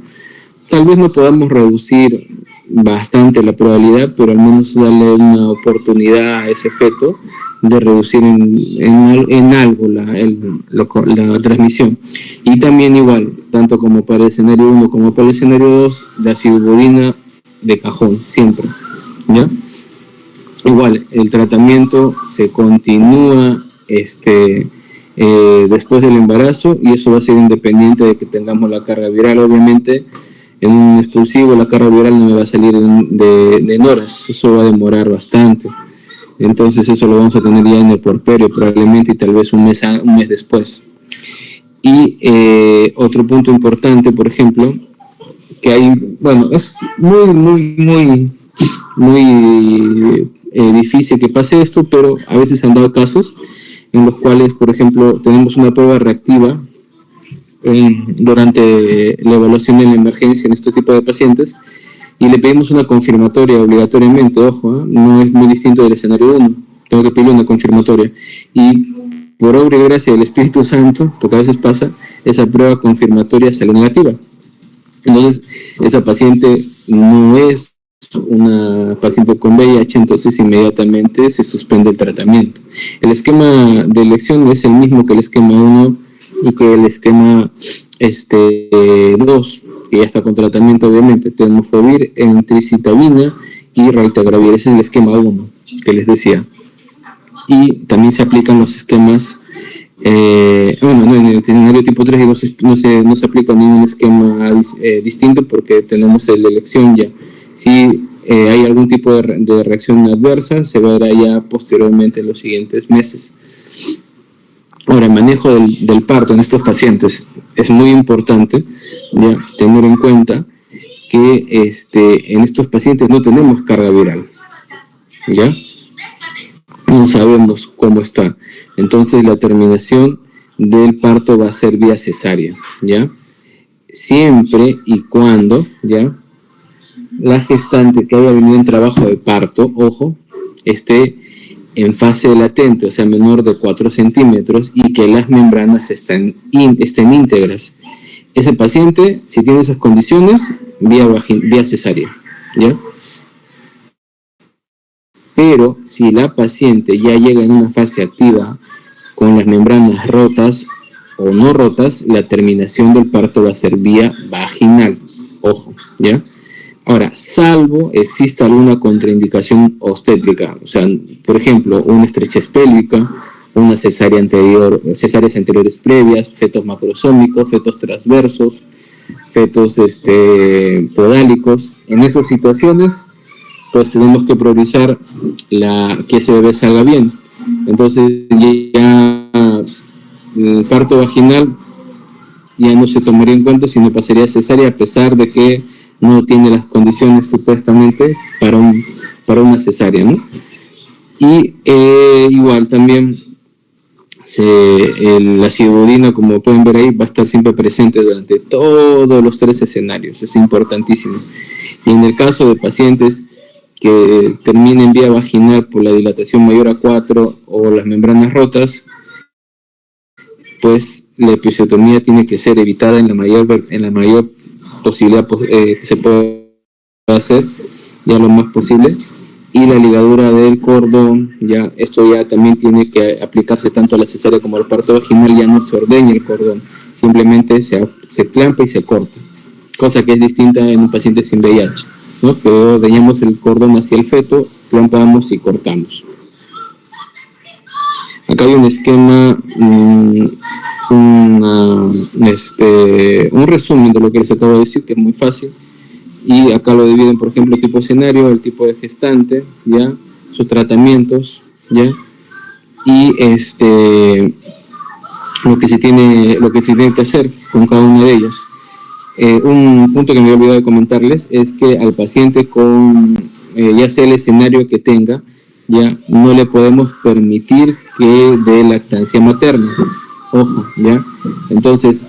[SPEAKER 1] Tal vez no podamos reducir bastante la probabilidad, pero al menos darle una oportunidad a ese feto de reducir en algo la transmisión. Y también igual, tanto como para el escenario 1 como para el escenario 2, la sidibudina de cajón, siempre, ¿ya? Igual, el tratamiento se continúa después del embarazo, y eso va a ser independiente de que tengamos la carga viral. Obviamente, en un expulsivo la carga viral no me va a salir en horas, eso va a demorar bastante. Entonces eso lo vamos a tener ya en el puerperio probablemente, y tal vez un mes después. Y otro punto importante, por ejemplo, que es muy difícil que pase esto, pero a veces han dado casos en los cuales, por ejemplo, tenemos una prueba reactiva durante la evaluación de la emergencia en este tipo de pacientes, y le pedimos una confirmatoria obligatoriamente. Ojo, no es muy distinto del escenario 1, tengo que pedirle una confirmatoria, y por obra y gracia del Espíritu Santo, porque a veces pasa, esa prueba confirmatoria sale negativa. Entonces, esa paciente no es una paciente con VIH, entonces inmediatamente se suspende el tratamiento. El esquema de elección es el mismo que el esquema 1 y que el esquema 2, que ya está con tratamiento, obviamente, tenofovir, entricitabina y raltegravir. Ese es el esquema 1 que les decía. Y también se aplican los esquemas, en el escenario tipo 3 no se aplica ningún esquema distinto, porque tenemos la elección ya. Si hay algún tipo de reacción adversa, se verá ya posteriormente en los siguientes meses. Ahora, el manejo del parto en estos pacientes es muy importante, ya, tener en cuenta que en estos pacientes no tenemos carga viral, ¿ya? No sabemos cómo está. Entonces, la terminación del parto va a ser vía cesárea, ¿ya? Siempre y cuando, ¿ya?, la gestante que haya venido en trabajo de parto, ojo, esté en fase latente, o sea, menor de 4 centímetros, y que las membranas estén íntegras. Ese paciente, si tiene esas condiciones, vía cesárea, ¿ya? Pero si la paciente ya llega en una fase activa con las membranas rotas o no rotas, la terminación del parto va a ser vía vaginal. Ojo, ¿ya? Ahora, salvo exista alguna contraindicación obstétrica, o sea, por ejemplo, una estrechez pélvica, una cesáreas anteriores previas, fetos macrosómicos, fetos transversos, fetos podálicos. En esas situaciones, pues tenemos que priorizar que ese bebé salga bien. Entonces, ya el parto vaginal ya no se tomaría en cuenta, sino pasaría a cesárea, a pesar de que no tiene las condiciones supuestamente para una cesárea, ¿no? Y igual también la sidobudina, como pueden ver ahí, va a estar siempre presente durante todos los 3 escenarios, es importantísimo. Y en el caso de pacientes que terminen vía vaginal por la dilatación mayor a 4 o las membranas rotas, pues la episiotomía tiene que ser evitada en la mayor posibilidad que se pueda hacer, ya lo más posible. Y la ligadura del cordón, ya esto ya también tiene que aplicarse tanto a la cesárea como al parto vaginal, ya no se ordeña el cordón, simplemente se clampa y se corta, cosa que es distinta en un paciente sin VIH, ¿no? Que ordeñamos el cordón hacia el feto, clampamos y cortamos. Acá hay un esquema, un resumen de lo que les acabo de decir, que es muy fácil. Y acá lo dividen, por ejemplo, el tipo de escenario, el tipo de gestante, ¿ya?, sus tratamientos, ¿ya?, y lo que se tiene que hacer con cada una de ellas. Un punto que me he olvidado de comentarles es que al paciente ya sea el escenario que tenga, ya no le podemos permitir que dé lactancia materna. Ojo, ¿ya? Entonces,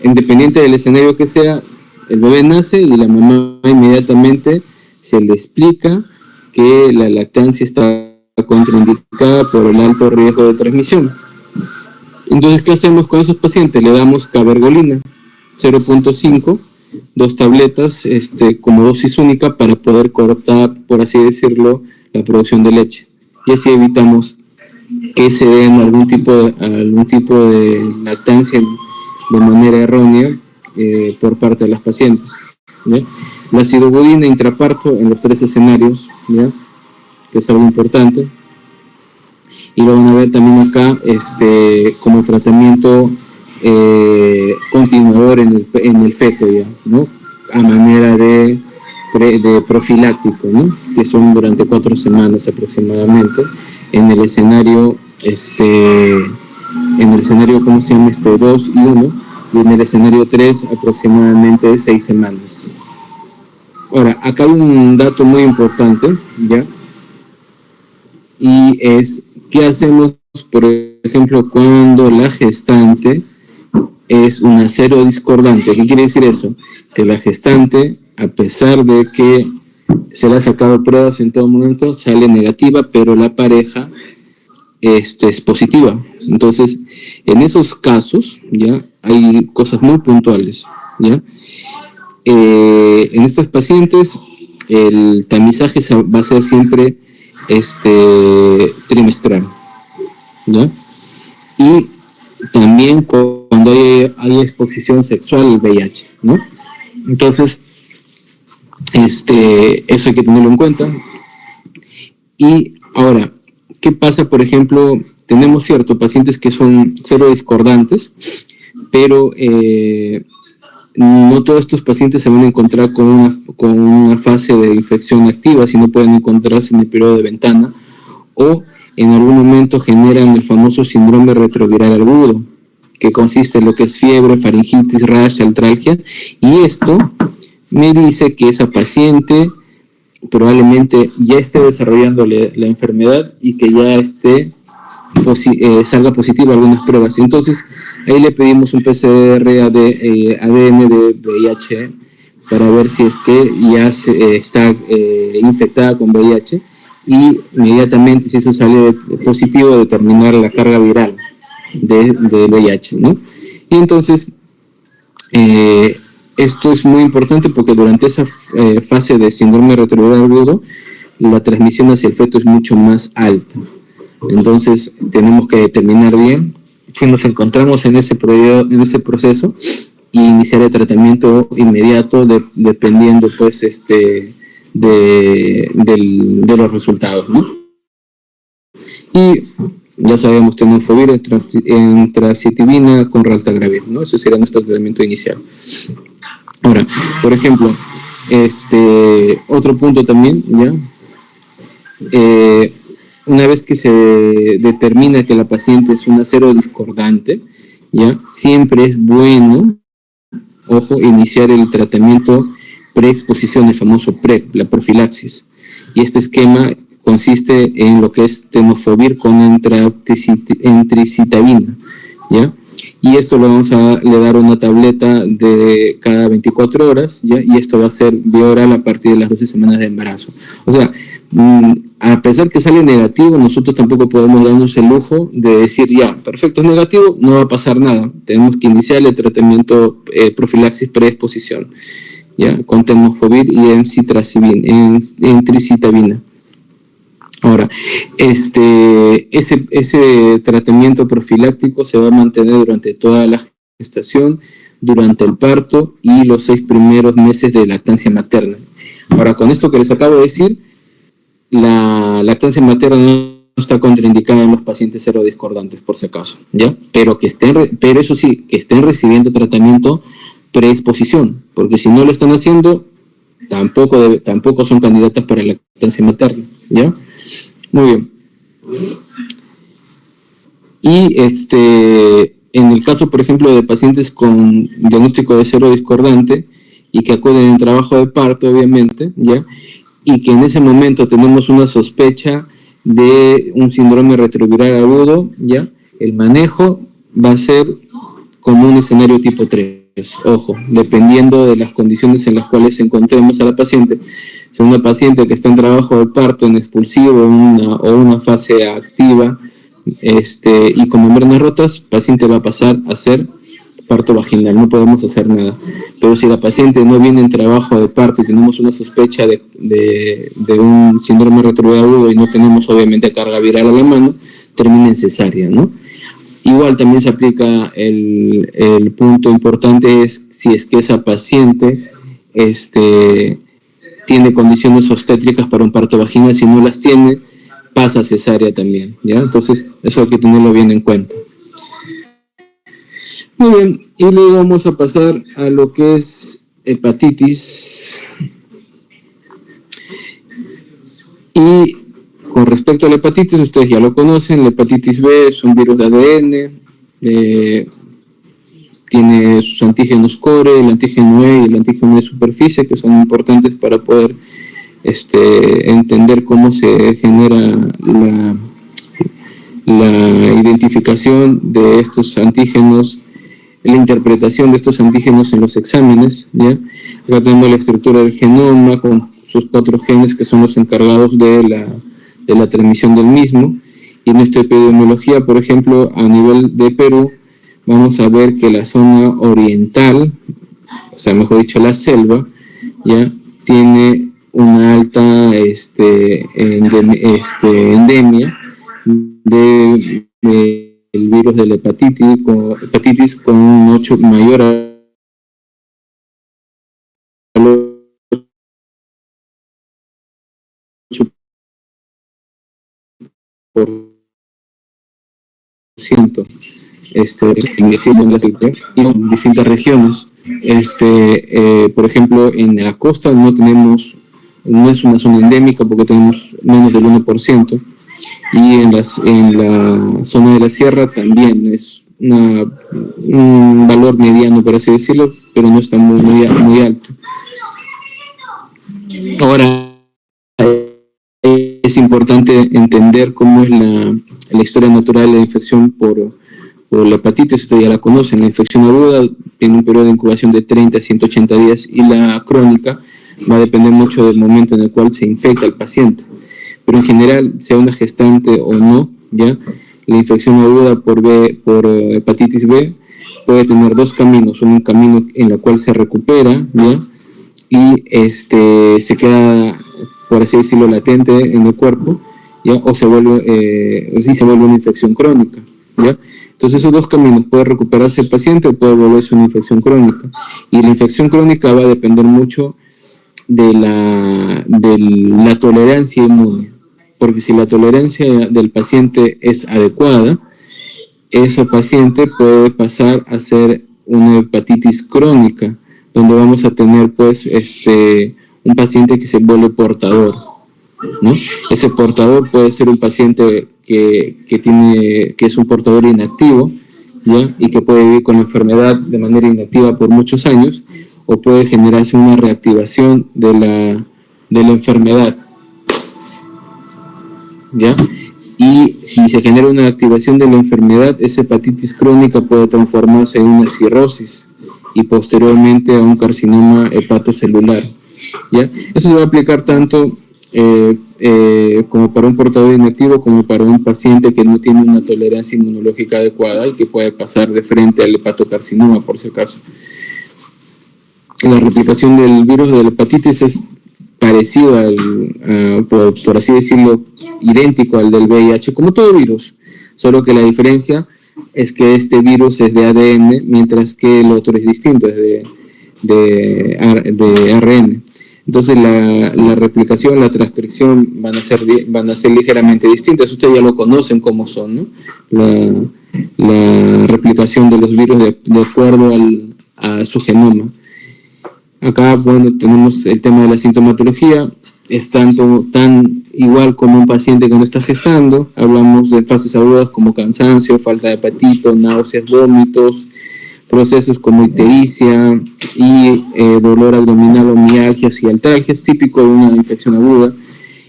[SPEAKER 1] independiente del escenario que sea, el bebé nace y la mamá inmediatamente se le explica que la lactancia está contraindicada por el alto riesgo de transmisión. Entonces, ¿qué hacemos con esos pacientes? Le damos cabergolina 0.5, 2 tabletas como dosis única para poder cortar, por así decirlo, la producción de leche. Y así evitamos que se den algún tipo de lactancia de manera errónea por parte de las pacientes, ¿ya? La sidobudina intraparto en los 3 escenarios, ¿ya?, que es algo importante. Y lo van a ver también acá como tratamiento continuador en el feto, ya, ¿no?, a manera de profiláctico, ¿no?, que son durante 4 semanas aproximadamente en el escenario ¿cómo se llama? 2 y 1, y en el escenario 3 aproximadamente 6 semanas. Ahora, acá hay un dato muy importante, ¿ya?, y es, ¿qué hacemos, por ejemplo, cuando la gestante es una serodiscordante? ¿Qué quiere decir eso? Que la gestante, a pesar de que se le ha sacado pruebas en todo momento, sale negativa, pero la pareja es positiva. Entonces, en esos casos, ya hay cosas muy puntuales, ¿ya? En estas pacientes, el tamizaje va a ser siempre trimestral, ¿ya? Y también cuando hay exposición sexual al VIH, ¿no? Entonces, eso hay que tenerlo en cuenta. Y ahora, ¿qué pasa? Por ejemplo, tenemos pacientes que son serodiscordantes, pero no todos estos pacientes se van a encontrar con una fase de infección activa, sino pueden encontrarse en el periodo de ventana, o en algún momento generan el famoso síndrome retroviral agudo, que consiste en lo que es fiebre, faringitis, rash, artralgia, y esto me dice que esa paciente probablemente ya esté desarrollando la enfermedad y que ya esté salga positivo a algunas pruebas. Entonces, ahí le pedimos un PCR ADN de VIH para ver si es que ya está infectada con VIH, y inmediatamente, si eso sale positivo, determinar la carga viral del VIH, ¿no? Y entonces, esto es muy importante porque durante esa fase de síndrome retroviral agudo, la transmisión hacia el feto es mucho más alta. Entonces, tenemos que determinar bien si nos encontramos en ese proceso y iniciar el tratamiento inmediato dependiendo, pues, de los resultados, ¿no? Y ya sabemos, tenofovir, entracitabina con raltegravir, ¿no? Ese sería nuestro tratamiento inicial. Ahora, por ejemplo, otro punto también, ¿ya? Una vez que se determina que la paciente es una serodiscordante, ¿ya? Siempre es bueno, ojo, iniciar el tratamiento preexposición, el famoso PrEP, la profilaxis. Y este esquema consiste en lo que es tenofovir con entracitabina, ¿ya? Y esto le vamos a dar una tableta de cada 24 horas, ¿ya? Y esto va a ser bioral a partir de las 12 semanas de embarazo. O sea, a pesar que sale negativo, nosotros tampoco podemos darnos el lujo de decir, ya, perfecto, es negativo, no va a pasar nada. Tenemos que iniciar el tratamiento profilaxis preexposición, ¿ya? Con tenofovir y entracitabina. Ahora, ese tratamiento profiláctico se va a mantener durante toda la gestación, durante el parto y los 6 primeros meses de lactancia materna. Ahora, con esto que les acabo de decir, la lactancia materna no está contraindicada en los pacientes serodiscordantes, por si acaso, ¿ya? Pero eso sí, que estén recibiendo tratamiento preexposición, porque si no lo están haciendo, tampoco son candidatas para la lactancia materna, ¿ya? Muy bien. Y en el caso, por ejemplo, de pacientes con diagnóstico de serodiscordante y que acuden en trabajo de parto, obviamente, ¿ya? Y que en ese momento tenemos una sospecha de un síndrome retroviral agudo, ¿ya? El manejo va a ser como un escenario tipo 3. Ojo, dependiendo de las condiciones en las cuales encontremos a la paciente. Si una paciente que está en trabajo de parto, en expulsivo o una fase activa, y con membranas rotas, el paciente va a pasar a ser parto vaginal, no podemos hacer nada. Pero si la paciente no viene en trabajo de parto y tenemos una sospecha de un síndrome retroviral agudo y no tenemos obviamente carga viral a la mano, termina en cesárea, ¿no? Igual también se aplica el punto importante es si es que esa paciente tiene condiciones obstétricas para un parto vaginal. Si no las tiene, pasa a cesárea también, ¿ya? Entonces, eso hay que tenerlo bien en cuenta. Muy bien, y luego vamos a pasar a lo que es hepatitis. Y con respecto a la hepatitis, ustedes ya lo conocen, la hepatitis B es un virus de ADN, tiene sus antígenos core, el antígeno E y el antígeno de superficie, que son importantes para poder entender cómo se genera la identificación de estos antígenos, la interpretación de estos antígenos en los exámenes, ¿ya? Acá tenemos la estructura del genoma con sus 4 genes que son los encargados de la transmisión del mismo. Y en nuestra epidemiología, por ejemplo, a nivel de Perú, vamos a ver que la zona oriental, o sea, mejor dicho, la selva, ya tiene una alta endemia del virus de la hepatitis con un 8 mayor al 8% en distintas regiones. Por ejemplo, en la costa no es una zona endémica porque tenemos menos del 1%, y en la zona de la sierra también es un valor mediano, por así decirlo, pero no está muy alto. Ahora, es importante entender cómo es la historia natural de la infección por la hepatitis. Ustedes ya la conocen. La infección aguda tiene un periodo de incubación de 30 a 180 días y la crónica va a depender mucho del momento en el cual se infecta el paciente. Pero en general, sea una gestante o no, ¿ya? La infección aguda por hepatitis B puede tener dos caminos. Un camino en el cual se recupera, ¿ya? Y se queda, por así decirlo, latente en el cuerpo, ¿ya? O se vuelve una infección crónica, ¿ya? Entonces esos dos caminos, puede recuperarse el paciente o puede volverse una infección crónica. Y la infección crónica va a depender mucho de la tolerancia inmune, porque si la tolerancia del paciente es adecuada, ese paciente puede pasar a ser una hepatitis crónica, donde vamos a tener pues un paciente que se vuelve portador, ¿no? Ese portador puede ser un paciente que es un portador inactivo, ¿ya? Y que puede vivir con la enfermedad de manera inactiva por muchos años, o puede generarse una reactivación de la enfermedad, ¿ya? Y si se genera una activación de la enfermedad, esa hepatitis crónica puede transformarse en una cirrosis y posteriormente a un carcinoma hepatocelular, ¿ya? Eso se va a aplicar tanto como para un portador inactivo como para un paciente que no tiene una tolerancia inmunológica adecuada y que puede pasar de frente al hepatocarcinoma, por si acaso. La replicación del virus de la hepatitis es parecido por así decirlo, idéntico al del VIH, como todo virus, solo que la diferencia es que este virus es de ADN, mientras que el otro es distinto, es de ARN. Entonces la replicación, la transcripción van a ser ligeramente distintas. Ustedes ya lo conocen cómo son, ¿no? La replicación de los virus de acuerdo a su genoma. Acá, bueno, tenemos el tema de la sintomatología. Es tan igual como un paciente que no está gestando. Hablamos de fases agudas como cansancio, falta de apetito, náuseas, vómitos, procesos como ictericia y dolor abdominal o mialgias y altalgias, típico de una infección aguda.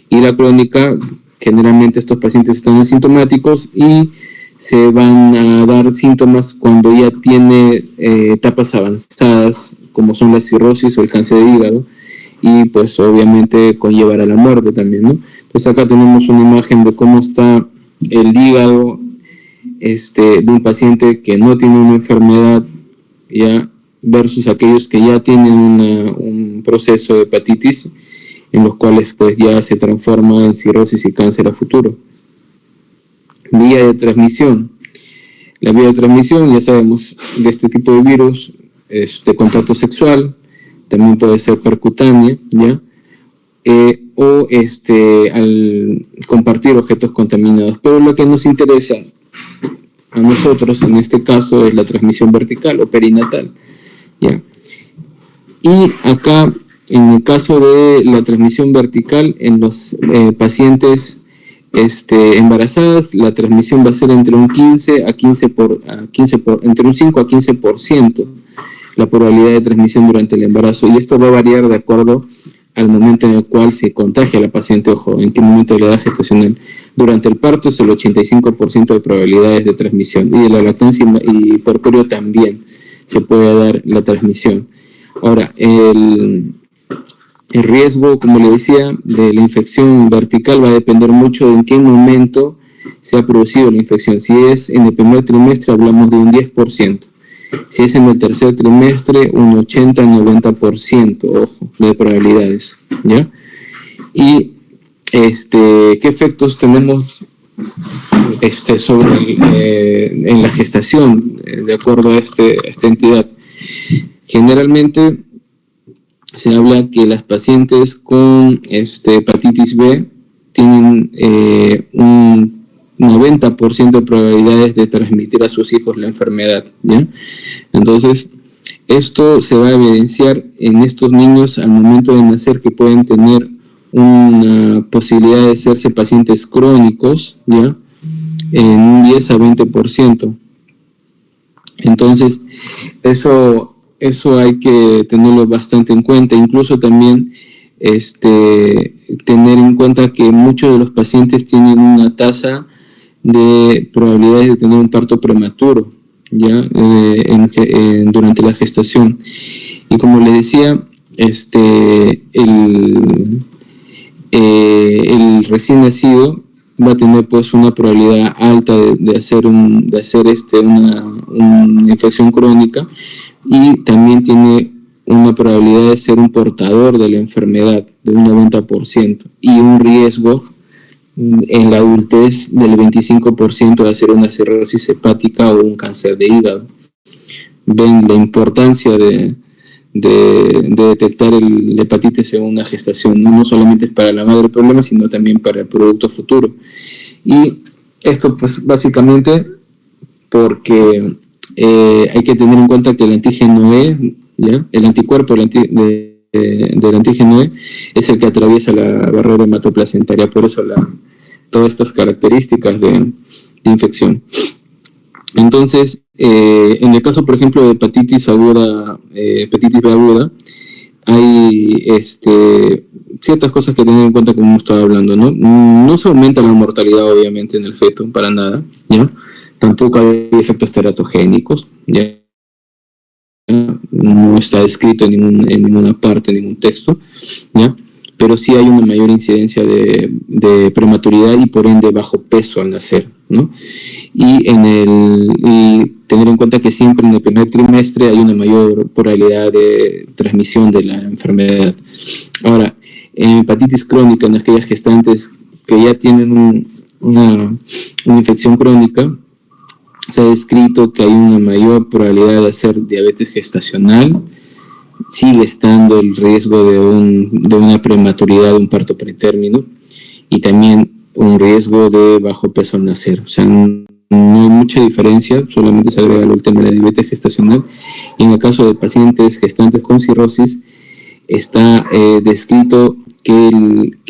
[SPEAKER 1] Y la crónica, generalmente estos pacientes están asintomáticos y se van a dar síntomas cuando ya tiene etapas avanzadas, como son la cirrosis o el cáncer de hígado, y pues obviamente conllevará la muerte también, ¿no? Entonces acá tenemos una imagen de cómo está el hígado de un paciente que no tiene una enfermedad, ya, versus aquellos que ya tienen un proceso de hepatitis, en los cuales pues ya se transforma en cirrosis y cáncer a futuro. Vía de transmisión. La vía de transmisión, ya sabemos, de este tipo de virus es de contacto sexual, también puede ser percutánea, ¿ya? O al compartir objetos contaminados. Pero lo que nos interesa a nosotros en este caso es la transmisión vertical o perinatal, ¿ya? Y acá, en el caso de la transmisión vertical, en los pacientes embarazadas, la transmisión va a ser entre un 5 a 15% la probabilidad de transmisión durante el embarazo, y esto va a variar de acuerdo al momento en el cual se contagia la paciente. Ojo, en qué momento de la edad gestacional. Durante el parto es el 85% de probabilidades de transmisión, y de la lactancia y puerperio también se puede dar la transmisión. Ahora, el riesgo, como le decía, de la infección vertical va a depender mucho de en qué momento se ha producido la infección. Si es en el primer trimestre, hablamos de un 10%. Si es en el tercer trimestre, un 80-90%, ojo, de probabilidades, ¿ya? Y ¿qué efectos tenemos en la gestación, de acuerdo a esta entidad? Generalmente se habla que las pacientes con hepatitis B tienen un 90% de probabilidades de transmitir a sus hijos la enfermedad, ¿ya? Entonces, esto se va a evidenciar en estos niños al momento de nacer, que pueden tener una posibilidad de hacerse pacientes crónicos, ¿ya? En un 10 a 20%. Entonces, eso hay que tenerlo bastante en cuenta. Incluso también tener en cuenta que muchos de los pacientes tienen una tasa de probabilidades de tener un parto prematuro, ¿ya? Durante la gestación. Y como les decía, el recién nacido va a tener pues una probabilidad alta de hacer una infección crónica, y también tiene una probabilidad de ser un portador de la enfermedad de un 90%, y un riesgo en la adultez del 25% de hacer una cirrosis hepática o un cáncer de hígado. Ven la importancia de detectar la hepatitis en una gestación. No solamente es para la madre el problema, sino también para el producto futuro. Y esto pues básicamente porque hay que tener en cuenta que el antígeno E, ¿ya? El anticuerpo del antígeno E es el que atraviesa la barrera hematoplacentaria, por eso todas estas características de infección. Entonces, en el caso, por ejemplo, de hepatitis aguda, hepatitis B aguda, hay ciertas cosas que tener en cuenta, como hemos estado hablando, ¿no? No se aumenta la mortalidad, obviamente, en el feto, para nada, ¿ya? Tampoco hay efectos teratogénicos, ¿ya? No está escrito en ninguna parte, en ningún texto, ¿ya? Pero sí hay una mayor incidencia de prematuridad y por ende bajo peso al nacer, ¿no? Y tener en cuenta que siempre en el primer trimestre hay una mayor probabilidad de transmisión de la enfermedad. Ahora, en hepatitis crónica, en aquellas gestantes que ya tienen una infección crónica, se ha descrito que hay una mayor probabilidad de hacer diabetes gestacional, sigue estando el riesgo de una prematuridad, de un parto pretérmino, y también un riesgo de bajo peso al nacer. O sea, no hay mucha diferencia, solamente se agrega el tema de la diabetes gestacional. Y en el caso de pacientes gestantes con cirrosis, está descrito que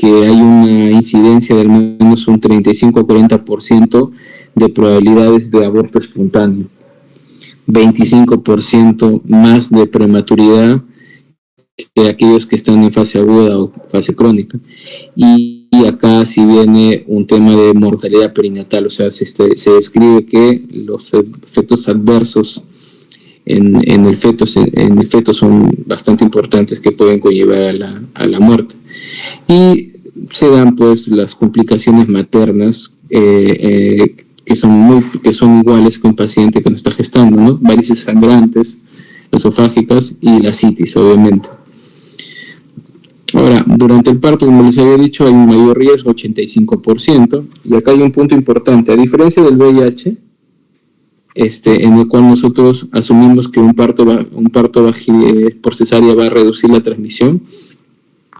[SPEAKER 1] hay una incidencia de al menos un 35 a 40% de probabilidades de aborto espontáneo, 25% más de prematuridad que aquellos que están en fase aguda o fase crónica. Y acá sí viene un tema de mortalidad perinatal, o sea, se describe que los efectos adversos en el feto son bastante importantes, que pueden conllevar a la muerte. Y se dan pues las complicaciones maternas, que son iguales que un paciente que no está gestando, ¿no? Varices sangrantes, esofágicas y la citis, obviamente. Ahora, durante el parto, como les había dicho, hay un mayor riesgo, 85%, y acá hay un punto importante. A diferencia del VIH, en el cual nosotros asumimos que un parto por cesárea va a reducir la transmisión,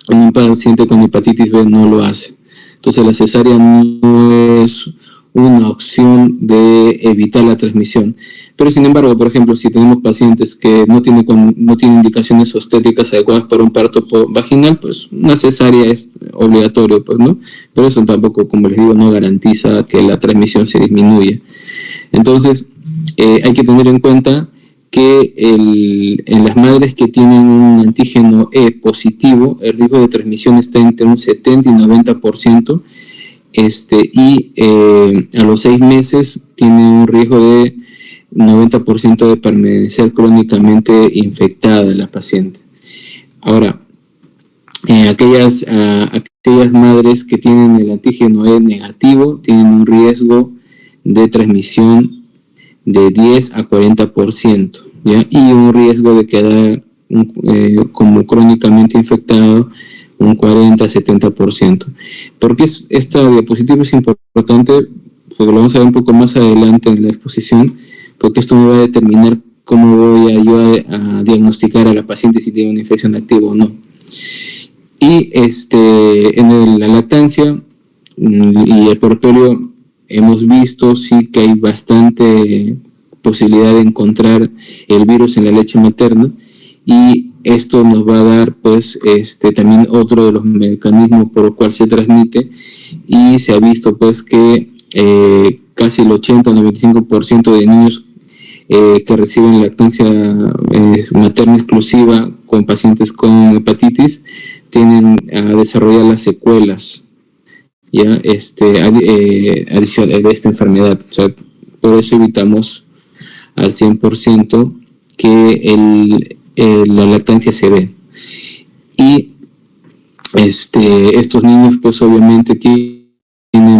[SPEAKER 1] en un paciente con hepatitis B no lo hace. Entonces la cesárea no es una opción de evitar la transmisión. Pero sin embargo, por ejemplo, si tenemos pacientes que no tienen indicaciones obstétricas adecuadas para un parto vaginal, pues una cesárea es obligatorio, pues, ¿no? Pero eso tampoco, como les digo, no garantiza que la transmisión se disminuya. Entonces, hay que tener en cuenta que en las madres que tienen un antígeno E positivo, el riesgo de transmisión está entre un 70 y 90%, y a los 6 meses tiene un riesgo de 90% de permanecer crónicamente infectada la paciente. Ahora, aquellas madres que tienen el antígeno E negativo tienen un riesgo de transmisión de 10 a 40%, ¿ya? Y un riesgo de quedar como crónicamente infectado un 40 a 70%. ¿Por qué esta diapositiva es importante? Porque lo vamos a ver un poco más adelante en la exposición, porque esto me va a determinar cómo voy a diagnosticar a la paciente si tiene una infección activa o no. Y en la lactancia y el puerperio hemos visto sí que hay bastante posibilidad de encontrar el virus en la leche materna, y esto nos va a dar pues también otro de los mecanismos por los cuales se transmite, y se ha visto pues que casi el 80 o 95% de niños que reciben lactancia materna exclusiva con pacientes con hepatitis tienden a desarrollar las secuelas ya de esta enfermedad. O sea, por eso evitamos al 100% que la lactancia se dé. Y estos niños pues obviamente tienen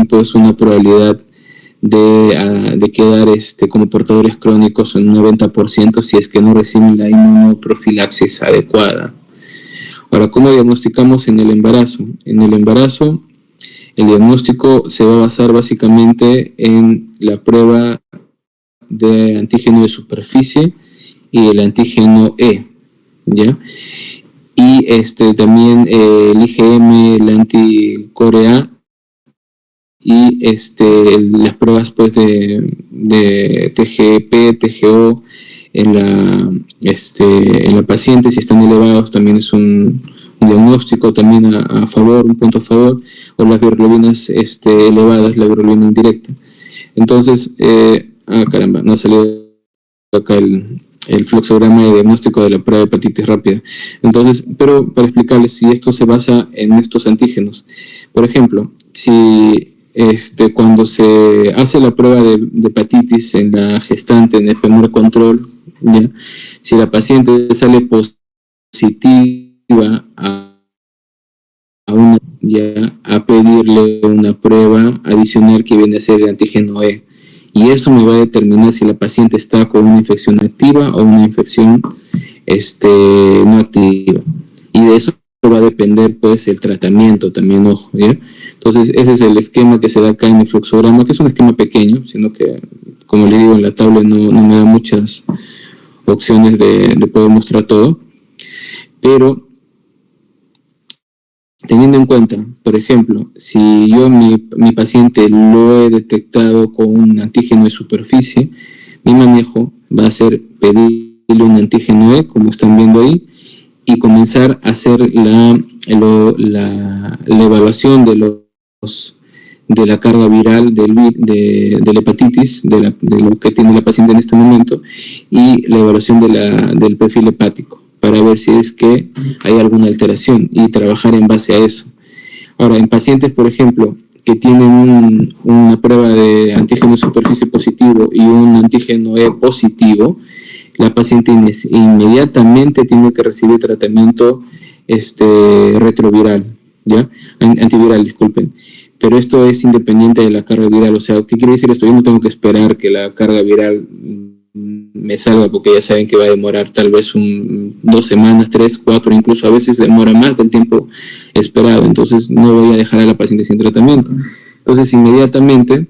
[SPEAKER 1] pues una probabilidad de quedar como portadores crónicos en un 90% si es que no reciben la inmunoprofilaxis adecuada. Ahora, ¿cómo diagnosticamos en el embarazo? En el embarazo, el diagnóstico se va a basar básicamente en la prueba de antígeno de superficie y el antígeno E, ¿ya? Y también el IgM, el anticorea y las pruebas pues de TGP, TGO en la paciente, si están elevados también es un diagnóstico también a favor, un punto a favor, o las viroglobinas elevadas, la virolina indirecta. Entonces, caramba, no ha salido acá el fluxograma de diagnóstico de la prueba de hepatitis rápida. Entonces, pero para explicarles si esto se basa en estos antígenos. Por ejemplo, si cuando se hace la prueba de hepatitis en la gestante, en el primer control, ¿ya? Si la paciente sale positiva a pedirle una prueba adicional que viene a ser el antígeno E. Y eso me va a determinar si la paciente está con una infección activa o una infección no activa. Y de eso va a depender pues el tratamiento también, ojo, ¿ya? Entonces ese es el esquema que se da acá en el fluxograma, que es un esquema pequeño, sino que, como le digo, en la tabla no me da muchas opciones de poder mostrar todo. Pero teniendo en cuenta, por ejemplo, si yo mi paciente lo he detectado con un antígeno de superficie, mi manejo va a ser pedirle un antígeno E, como están viendo ahí, y comenzar a hacer la evaluación de la carga viral de la hepatitis, de lo que tiene la paciente en este momento, y la evaluación del perfil hepático, para ver si es que hay alguna alteración y trabajar en base a eso. Ahora, en pacientes, por ejemplo, que tienen una prueba de antígeno de superficie positivo y un antígeno E positivo, la paciente inmediatamente tiene que recibir tratamiento retroviral, ¿ya? Antiviral, disculpen. Pero esto es independiente de la carga viral. O sea, ¿qué quiere decir esto? Yo no tengo que esperar que la carga viral me salga, porque ya saben que va a demorar tal vez 2 semanas, 3, 4, incluso a veces demora más del tiempo esperado. Entonces no voy a dejar a la paciente sin tratamiento. Entonces inmediatamente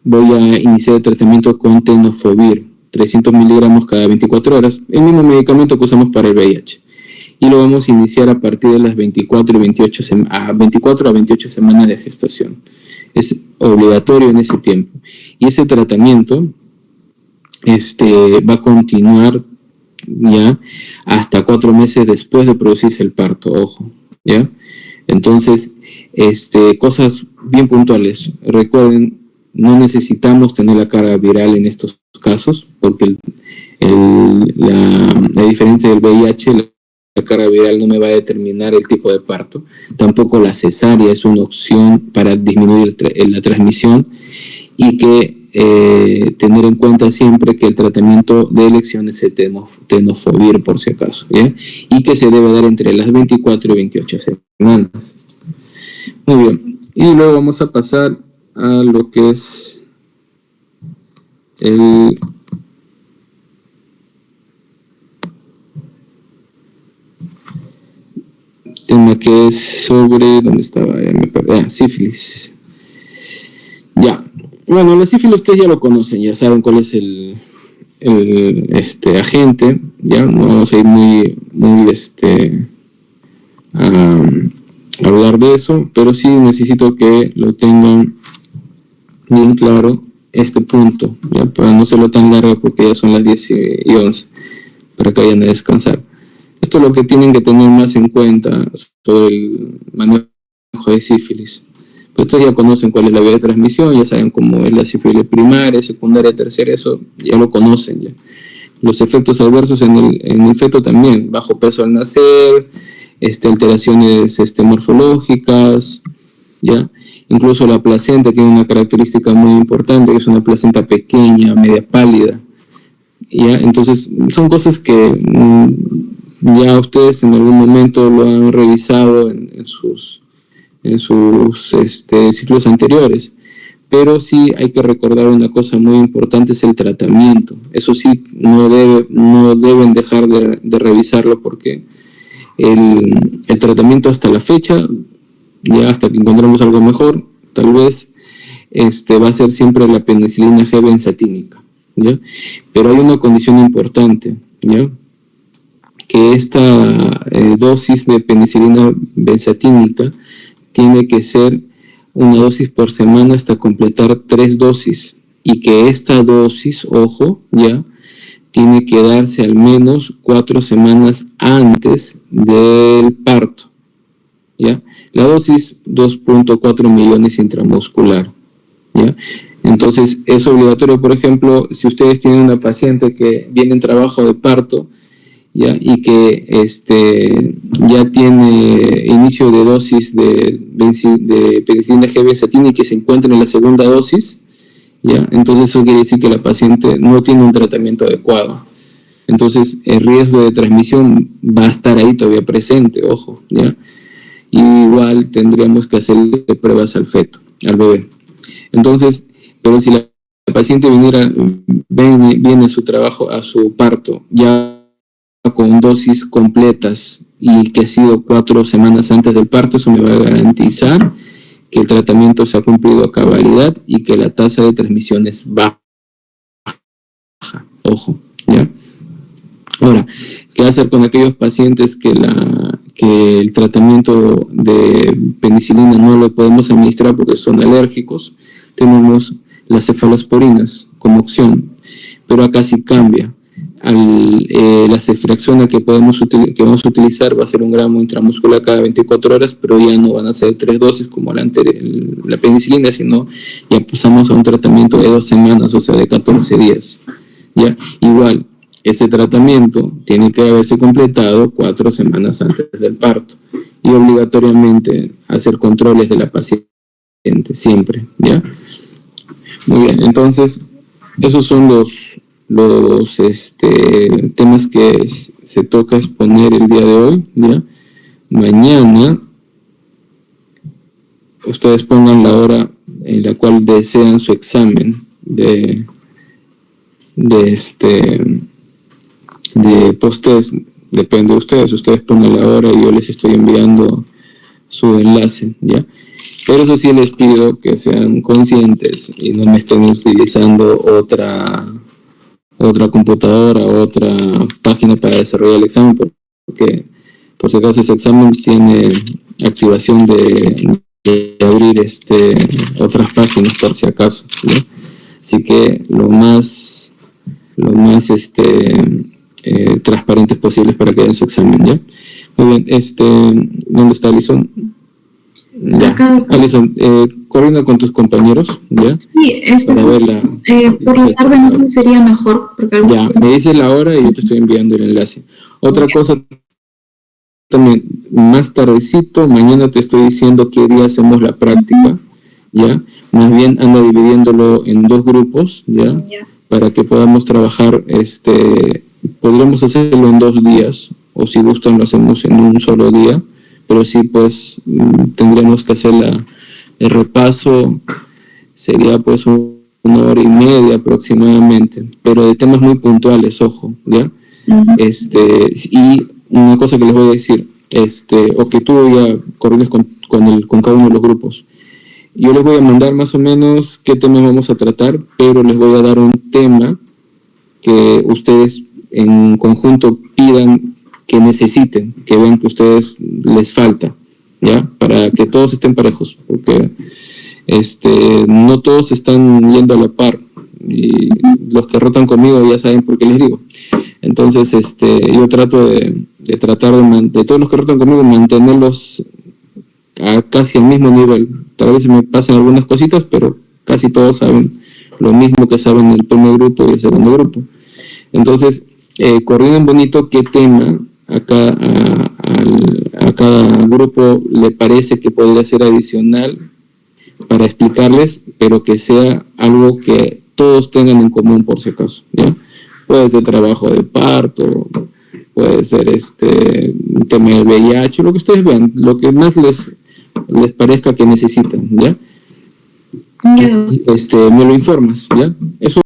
[SPEAKER 1] voy a iniciar el tratamiento con tenofovir, 300 miligramos cada 24 horas, el mismo medicamento que usamos para el VIH. Y lo vamos a iniciar a partir de las 24 a 28 semanas de gestación. Es obligatorio en ese tiempo. Y ese tratamiento va a continuar ya hasta 4 meses después de producirse el parto, ojo, ¿ya? Entonces, cosas bien puntuales. Recuerden, no necesitamos tener la carga viral en estos casos, porque la diferencia del VIH, la carga viral no me va a determinar el tipo de parto. Tampoco la cesárea es una opción para disminuir la transmisión, y que tener en cuenta siempre que el tratamiento de elección es el tenofovir, por si acaso, ¿ya? Y que se debe dar entre las 24 y 28 semanas. Muy bien, y luego vamos a pasar a lo que es el tema, que es sobre, ¿dónde estaba? Ya me perdí. Sífilis. Ya, bueno, la sífilis ustedes ya lo conocen, ya saben cuál es el agente, ya no vamos a ir muy a hablar de eso, pero sí necesito que lo tengan bien claro este punto, ya, para no hacerlo tan largo, porque ya son las 10:11, para que vayan a descansar. Esto es lo que tienen que tener más en cuenta sobre el manejo de sífilis. Pues ustedes ya conocen cuál es la vía de transmisión, ya saben cómo es la sífilis primaria, secundaria, terciaria, eso ya lo conocen ya. Los efectos adversos en el feto también, bajo peso al nacer, alteraciones morfológicas, ¿ya? Incluso la placenta tiene una característica muy importante, que es una placenta pequeña, media pálida, ¿ya? Entonces, son cosas que ya ustedes en algún momento lo han revisado en sus ciclos anteriores, pero sí hay que recordar una cosa muy importante, es el tratamiento. Eso sí, no deben dejar de revisarlo, porque el tratamiento hasta la fecha, ya hasta que encontremos algo mejor, tal vez va a ser siempre la penicilina G benzatínica, ¿ya? Pero hay una condición importante, ¿ya? Que esta dosis de penicilina benzatínica tiene que ser una dosis por semana hasta completar 3 dosis, y que esta dosis, ojo, ya, tiene que darse al menos 4 semanas antes del parto, ¿ya? La dosis 2.4 millones intramuscular, ¿ya? Entonces es obligatorio, por ejemplo, si ustedes tienen una paciente que viene en trabajo de parto, ¿ya? Y que ya tiene inicio de dosis de penicilina G benzatínica y que se encuentra en la segunda dosis, ¿ya? Entonces eso quiere decir que la paciente no tiene un tratamiento adecuado. Entonces el riesgo de transmisión va a estar ahí todavía presente, ojo, ¿ya? Y igual tendríamos que hacerle pruebas al feto, al bebé. Entonces, pero si la paciente viene a su trabajo, a su parto, ya con dosis completas y que ha sido 4 semanas antes del parto, eso me va a garantizar que el tratamiento se ha cumplido a cabalidad y que la tasa de transmisión es baja. Ojo, ¿ya? Ahora, ¿qué hacer con aquellos pacientes que el tratamiento de penicilina no lo podemos administrar porque son alérgicos? Tenemos las cefalosporinas como opción, pero acá sí cambia. La ceftriaxona que vamos a utilizar va a ser 1 gramo intramuscular cada 24 horas, pero ya no van a ser 3 dosis como la penicilina, sino ya pasamos a un tratamiento de 2 semanas, o sea, de 14 días. ¿Ya? Igual, ese tratamiento tiene que haberse completado 4 semanas antes del parto, y obligatoriamente hacer controles de la paciente, siempre, ¿ya? Muy bien, entonces, esos son los temas que se toca exponer el día de hoy, ¿ya? Mañana ustedes pongan la hora en la cual desean su examen de post-test. Depende de ustedes pongan la hora y yo les estoy enviando su enlace, ¿ya? Pero eso sí, les pido que sean conscientes y no me estén utilizando otra computadora, otra página para desarrollar el examen, porque por si acaso ese examen tiene activación de abrir otras páginas por si acaso, ¿no? Así que lo más transparentes posibles para que hagan su examen, ¿ya? Muy bien, ¿dónde está Alison? Ya, Alison, coordina con tus compañeros, ¿ya?
[SPEAKER 2] Sí, por la tarde no sé si sería mejor, porque
[SPEAKER 1] ya, me dices la hora y yo te estoy enviando el enlace. Otra cosa también, más tardecito, mañana te estoy diciendo qué día hacemos la práctica, ¿ya? Más bien anda dividiéndolo en 2 grupos, ¿ya? Para que podamos trabajar, podremos hacerlo en 2 días, o si gustan lo hacemos en un solo día, pero sí, pues, tendríamos que hacer el repaso, sería pues 1 hora y media aproximadamente, pero de temas muy puntuales, ojo, ¿ya? Y una cosa que les voy a decir, o que tú ya coordines con cada uno de los grupos. Yo les voy a mandar más o menos qué temas vamos a tratar, pero les voy a dar un tema que ustedes en conjunto pidan que necesiten, que vean que a ustedes les falta, ¿ya? Para que todos estén parejos, porque no todos están yendo a la par, y los que rotan conmigo ya saben por qué les digo. Entonces, yo trato de todos los que rotan conmigo, mantenerlos a casi al mismo nivel. Tal vez se me pasan algunas cositas, pero casi todos saben lo mismo que saben el primer grupo y el segundo grupo. Entonces, coordinen bonito qué tema acá a cada grupo le parece que podría ser adicional para explicarles, pero que sea algo que todos tengan en común por si acaso, ¿ya? Puede ser trabajo de parto, puede ser un tema del VIH, lo que ustedes vean, lo que más les parezca que necesitan, ¿ya? Me lo informas, ¿ya? Eso